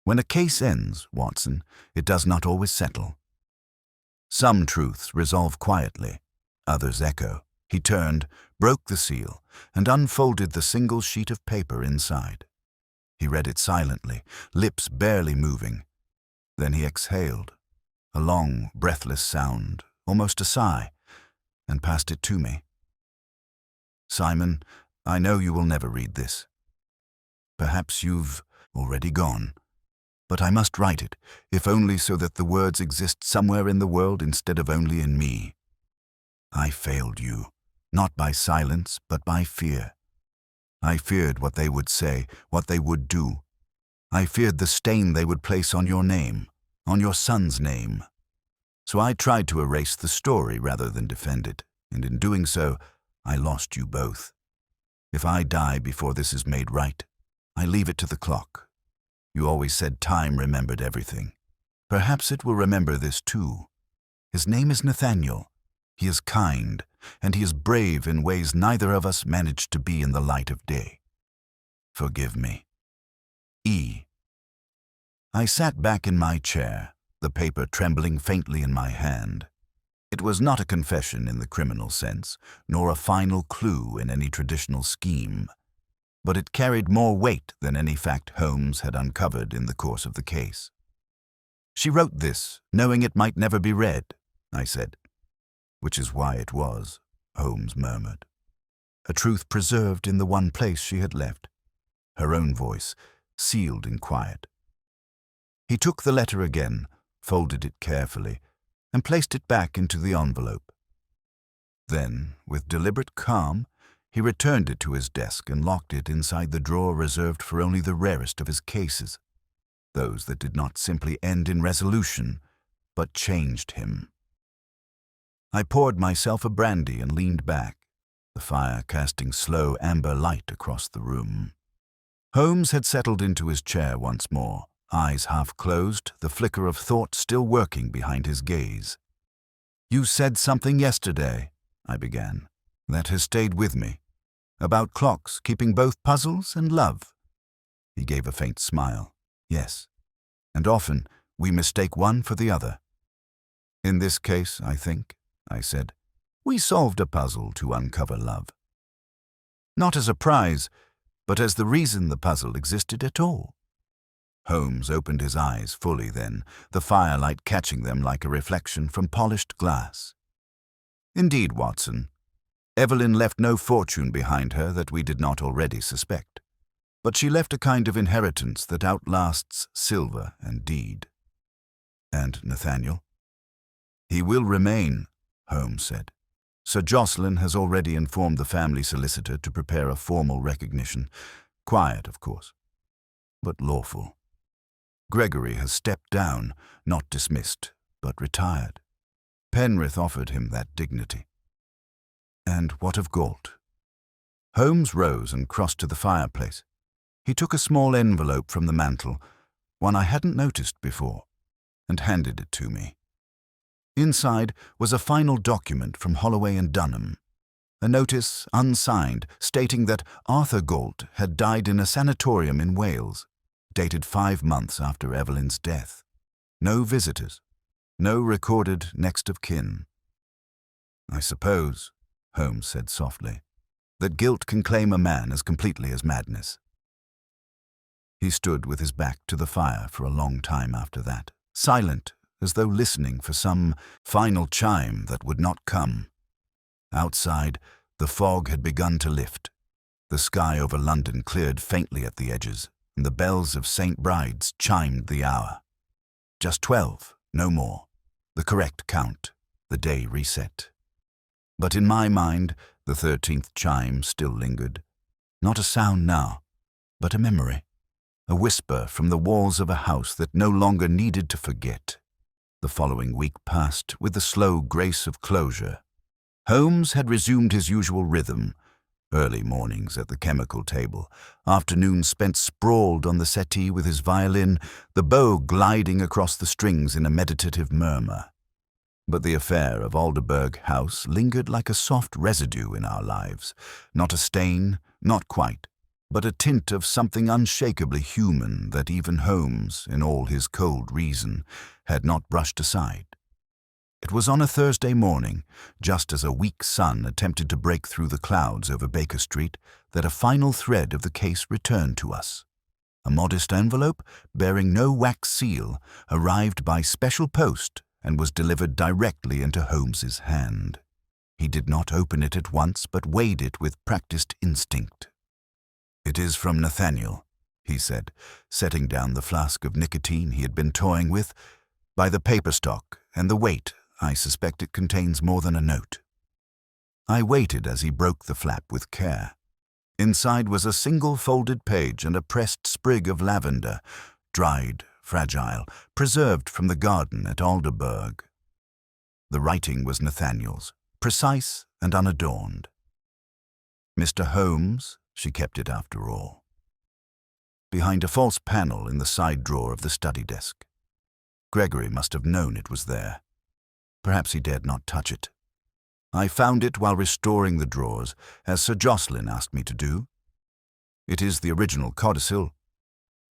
When a case ends, Watson, it does not always settle. Some truths resolve quietly, others echo. He turned, broke the seal, and unfolded the single sheet of paper inside. He read it silently, lips barely moving. Then he exhaled, a long, breathless sound, almost a sigh, and passed it to me. "Simon, I know you will never read this. Perhaps you've already gone. But I must write it, if only so that the words exist somewhere in the world instead of only in me. I failed you, not by silence, but by fear. I feared what they would say, what they would do. I feared the stain they would place on your name, on your son's name. So I tried to erase the story rather than defend it, and in doing so, I lost you both. If I die before this is made right, I leave it to the clock. You always said time remembered everything. Perhaps it will remember this too. His name is Nathaniel. He is kind, and he is brave in ways neither of us managed to be in the light of day. Forgive me. E. I sat back in my chair, the paper trembling faintly in my hand. It was not a confession in the criminal sense, nor a final clue in any traditional scheme, but it carried more weight than any fact Holmes had uncovered in the course of the case. "She wrote this, knowing it might never be read," I said. "Which is why it was," Holmes murmured. A truth preserved in the one place she had left. Her own voice, sealed in quiet. He took the letter again, folded it carefully, and placed it back into the envelope. Then, with deliberate calm, he returned it to his desk and locked it inside the drawer reserved for only the rarest of his cases, those that did not simply end in resolution, but changed him. I poured myself a brandy and leaned back, the fire casting slow amber light across the room. Holmes had settled into his chair once more, eyes half closed, the flicker of thought still working behind his gaze. "You said something yesterday," I began, "that has stayed with me. About clocks keeping both puzzles and love." He gave a faint smile. "Yes, and often we mistake one for the other." "In this case, I think," I said, "we solved a puzzle to uncover love. Not as a prize, but as the reason the puzzle existed at all." Holmes opened his eyes fully then, the firelight catching them like a reflection from polished glass. "Indeed, Watson, Evelyn left no fortune behind her that we did not already suspect. But she left a kind of inheritance that outlasts silver and deed." "And Nathaniel?" "He will remain," Holmes said. "Sir Jocelyn has already informed the family solicitor to prepare a formal recognition. Quiet, of course, but lawful. Gregory has stepped down, not dismissed, but retired. Penrith offered him that dignity." "And what of Galt?" Holmes rose and crossed to the fireplace. He took a small envelope from the mantel, one I hadn't noticed before, and handed it to me. Inside was a final document from Holloway and Dunham, a notice unsigned stating that Arthur Galt had died in a sanatorium in Wales, dated 5 months after Evelyn's death. No visitors, no recorded next of kin. "I suppose," Holmes said softly, "that guilt can claim a man as completely as madness." He stood with his back to the fire for a long time after that, silent, as though listening for some final chime that would not come. Outside, the fog had begun to lift. The sky over London cleared faintly at the edges, and the bells of St. Bride's chimed the hour. Just 12, no more. The correct count, the day reset. But in my mind, the 13th chime still lingered. Not a sound now, but a memory. A whisper from the walls of a house that no longer needed to forget. The following week passed with the slow grace of closure. Holmes had resumed his usual rhythm. Early mornings at the chemical table, afternoons spent sprawled on the settee with his violin, the bow gliding across the strings in a meditative murmur. But the affair of Alderburgh House lingered like a soft residue in our lives, not a stain, not quite, but a tint of something unshakably human that even Holmes, in all his cold reason, had not brushed aside. It was on a Thursday morning, just as a weak sun attempted to break through the clouds over Baker Street, that a final thread of the case returned to us. A modest envelope, bearing no wax seal, arrived by special post and was delivered directly into Holmes's hand. He did not open it at once, but weighed it with practiced instinct. "It is from Nathaniel," he said, setting down the flask of nicotine he had been toying with. "By the paper stock and the weight, I suspect it contains more than a note." I waited as he broke the flap with care. Inside was a single folded page and a pressed sprig of lavender, dried, fragile, preserved from the garden at Alderburgh. The writing was Nathaniel's, precise and unadorned. "Mr. Holmes," she kept it after all. Behind a false panel in the side drawer of the study desk. Gregory must have known it was there. Perhaps he dared not touch it. I found it while restoring the drawers, as Sir Jocelyn asked me to do. It is the original codicil.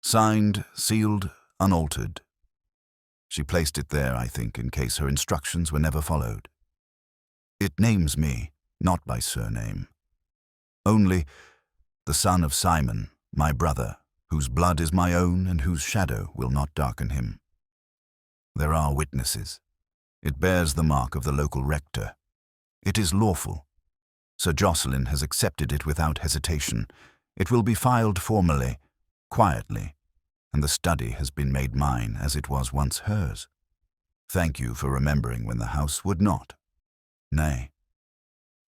Signed, sealed, unaltered. She placed it there, I think, in case her instructions were never followed. It names me, not by surname. Only the son of Simon, my brother, whose blood is my own and whose shadow will not darken him. There are witnesses. It bears the mark of the local rector. It is lawful. Sir Jocelyn has accepted it without hesitation. It will be filed formally, quietly, and the study has been made mine as it was once hers. Thank you for remembering when the house would not. Nay."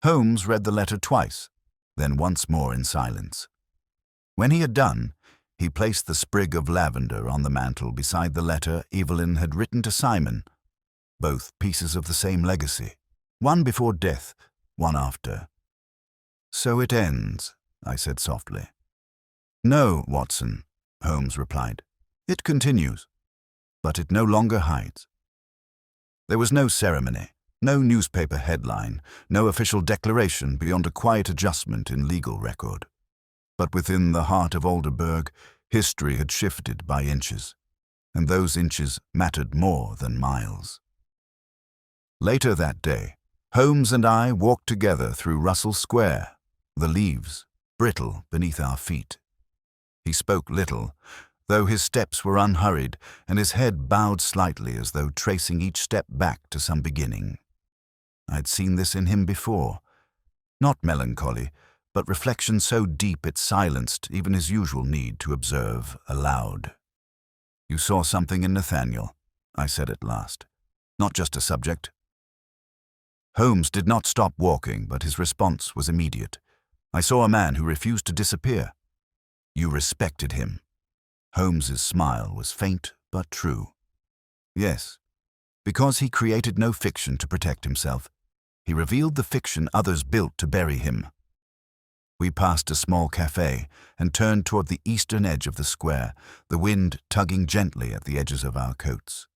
Holmes read the letter twice, then once more in silence. When he had done, he placed the sprig of lavender on the mantel beside the letter Evelyn had written to Simon, both pieces of the same legacy. One before death, one after. So it ends, I said softly. No, Watson, Holmes replied. It continues, but it no longer hides. There was no ceremony, no newspaper headline, no official declaration beyond a quiet adjustment in legal record. But within the heart of Alderburgh, history had shifted by inches, and those inches mattered more than miles. Later that day, Holmes and I walked together through Russell Square, the leaves brittle beneath our feet. He spoke little, though his steps were unhurried and his head bowed slightly as though tracing each step back to some beginning. I'd seen this in him before, not melancholy, but reflection so deep it silenced even his usual need to observe aloud. You saw something in Nathaniel, I said at last. Not just a subject. Holmes did not stop walking, but his response was immediate. I saw a man who refused to disappear. You respected him. Holmes's smile was faint but true. Yes, because he created no fiction to protect himself. He revealed the fiction others built to bury him. We passed a small cafe and turned toward the eastern edge of the square, the wind tugging gently at the edges of our coats.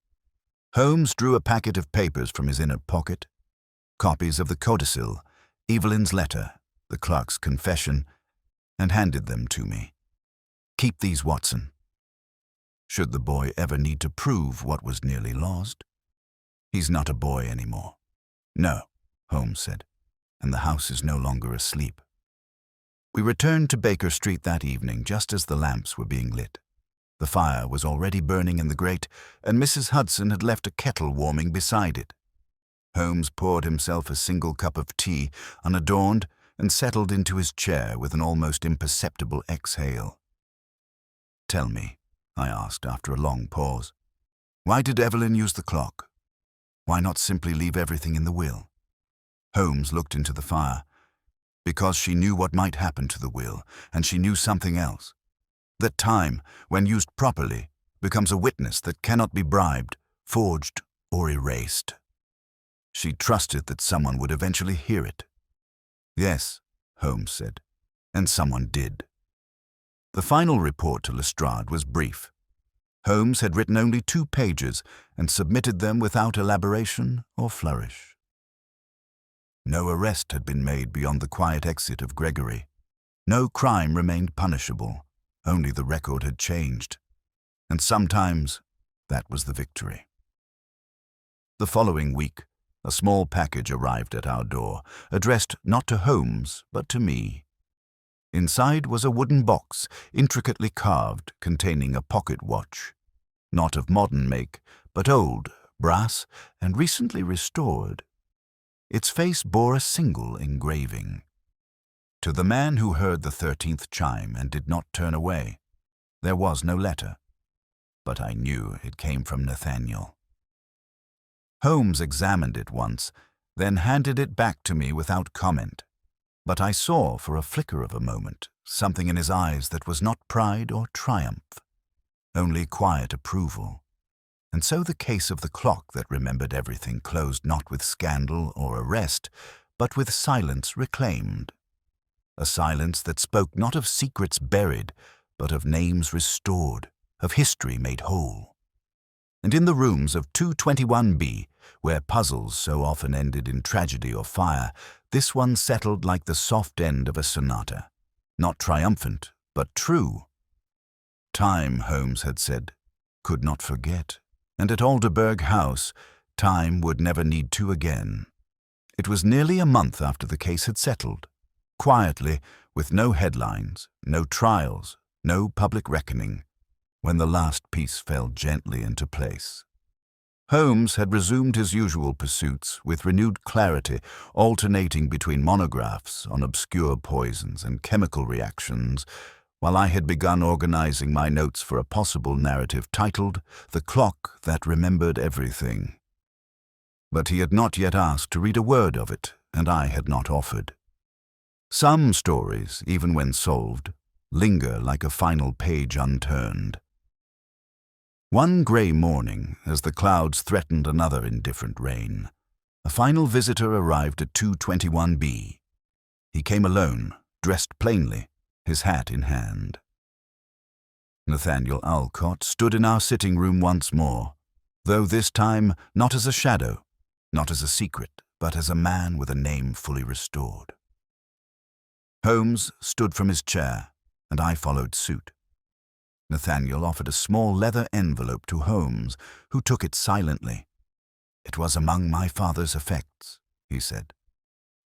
Holmes drew a packet of papers from his inner pocket, copies of the codicil, Evelyn's letter, the clerk's confession, and handed them to me. Keep these, Watson. Should the boy ever need to prove what was nearly lost? He's not a boy anymore. No, Holmes said, and the house is no longer asleep. We returned to Baker Street that evening just as the lamps were being lit. The fire was already burning in the grate, and Mrs. Hudson had left a kettle warming beside it. Holmes poured himself a single cup of tea, unadorned, and settled into his chair with an almost imperceptible exhale. Tell me, I asked after a long pause, why did Evelyn use the clock? Why not simply leave everything in the will? Holmes looked into the fire. Because she knew what might happen to the will, and she knew something else. That time, when used properly, becomes a witness that cannot be bribed, forged, or erased. She trusted that someone would eventually hear it. Yes, Holmes said, and someone did. The final report to Lestrade was brief. Holmes had written only 2 pages and submitted them without elaboration or flourish. No arrest had been made beyond the quiet exit of Gregory. No crime remained punishable, only the record had changed. And sometimes that was the victory. The following week, a small package arrived at our door, addressed not to Holmes, but to me. Inside was a wooden box, intricately carved, containing a pocket watch. Not of modern make, but old, brass, and recently restored. Its face bore a single engraving. To the man who heard the 13th chime and did not turn away, there was no letter, but I knew it came from Nathaniel. Holmes examined it once, then handed it back to me without comment, but I saw for a flicker of a moment something in his eyes that was not pride or triumph, only quiet approval. And so the case of the clock that remembered everything closed not with scandal or arrest, but with silence reclaimed. A silence that spoke not of secrets buried, but of names restored, of history made whole. And in the rooms of 221B, where puzzles so often ended in tragedy or fire, this one settled like the soft end of a sonata, not triumphant, but true. Time, Holmes had said, could not forget. And at Alderburgh House, time would never need to again. It was nearly a month after the case had settled, quietly, with no headlines, no trials, no public reckoning, when the last piece fell gently into place. Holmes had resumed his usual pursuits with renewed clarity, alternating between monographs on obscure poisons and chemical reactions, while I had begun organizing my notes for a possible narrative titled The Clock That Remembered Everything. But he had not yet asked to read a word of it, and I had not offered. Some stories, even when solved, linger like a final page unturned. One gray morning, as the clouds threatened another indifferent rain, A final visitor arrived at 221B. He came alone, dressed plainly, his hat in hand. Nathaniel Alcott stood in our sitting room once more, though this time not as a shadow, not as a secret, but as a man with a name fully restored. Holmes stood from his chair, and I followed suit. Nathaniel offered a small leather envelope to Holmes, who took it silently. "It was among my father's effects," he said.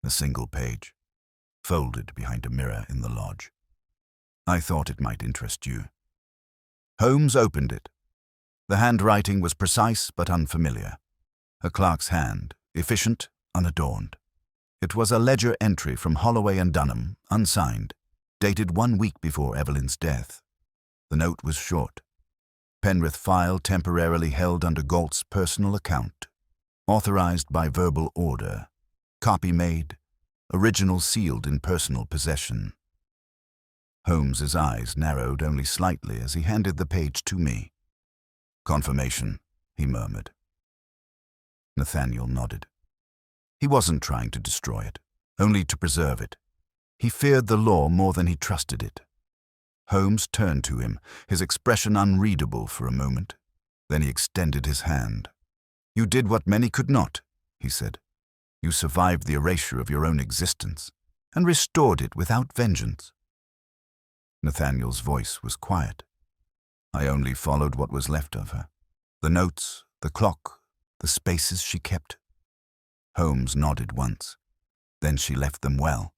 A single page, folded behind a mirror in the lodge. "I thought it might interest you." Holmes opened it. The handwriting was precise but unfamiliar. A clerk's hand, efficient, unadorned. It was a ledger entry from Holloway and Dunham, unsigned, dated 1 week before Evelyn's death. The note was short. Penrith file temporarily held under Galt's personal account. Authorized by verbal order. Copy made. Original sealed in personal possession. Holmes's eyes narrowed only slightly as he handed the page to me. "Confirmation," he murmured. Nathaniel nodded. He wasn't trying to destroy it, only to preserve it. He feared the law more than he trusted it. Holmes turned to him, his expression unreadable for a moment. Then he extended his hand. "You did what many could not," he said. "You survived the erasure of your own existence, and restored it without vengeance." Nathaniel's voice was quiet. I only followed what was left of her. The notes, the clock, the spaces she kept. Holmes nodded once. Then she left them well.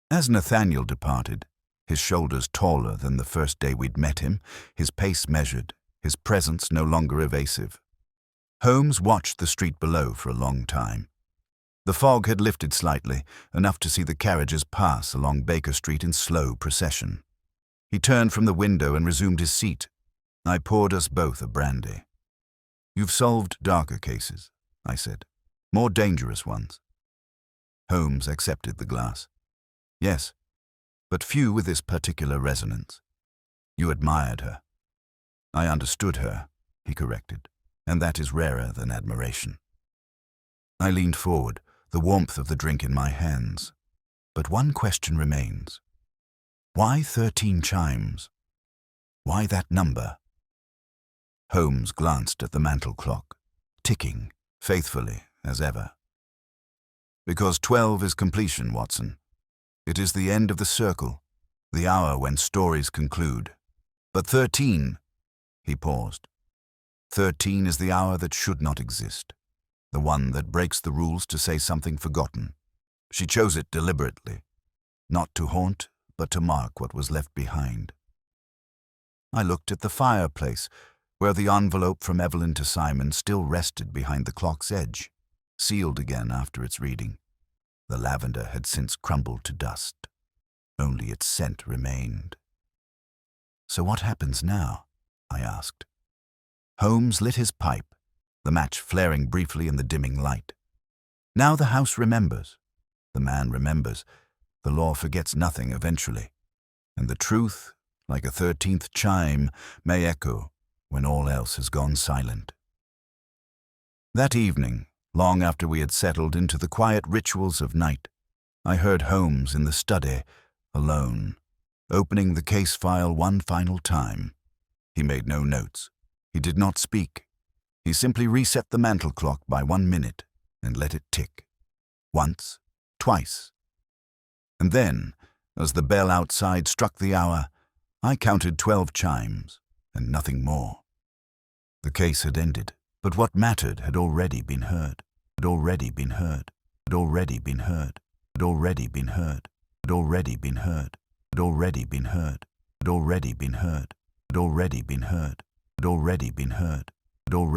As Nathaniel departed, his shoulders taller than the first day we'd met him, his pace measured, his presence no longer evasive, Holmes watched the street below for a long time. The fog had lifted slightly, enough to see the carriages pass along Baker Street in slow procession. He turned from the window and resumed his seat. I poured us both a brandy. "You've solved darker cases," I said. "More dangerous ones." Holmes accepted the glass. "Yes, but few with this particular resonance. You admired her." "I understood her," he corrected, "and that is rarer than admiration." I leaned forward, the warmth of the drink in my hands. But one question remains. Why 13 chimes? Why that number? Holmes glanced at the mantel clock, ticking, faithfully as ever. "Because 12 is completion, Watson. It is the end of the circle, the hour when stories conclude. But 13, he paused. 13 is the hour that should not exist, the one that breaks the rules to say something forgotten. She chose it deliberately, not to haunt, but to mark what was left behind. I looked at the fireplace, where the envelope from Evelyn to Simon still rested behind the clock's edge, sealed again after its reading. The lavender had since crumbled to dust. Only its scent remained. "So what happens now?" I asked. Holmes lit his pipe, the match flaring briefly in the dimming light. "Now the house remembers. The man remembers. The law forgets nothing eventually. And the truth, like a 13th chime, may echo when all else has gone silent." That evening, long after we had settled into the quiet rituals of night, I heard Holmes in the study, alone, opening the case file one final time. He made no notes. He did not speak. He simply reset the mantel clock by 1 minute and let it tick. Once, twice. And then, as the bell outside struck the hour, I counted 12 chimes, and nothing more. The case had ended, but what mattered had already been heard, had already been heard, had already been heard, had already been heard, had already been heard, had already been heard, had already been heard, had already been heard, had already been heard, had already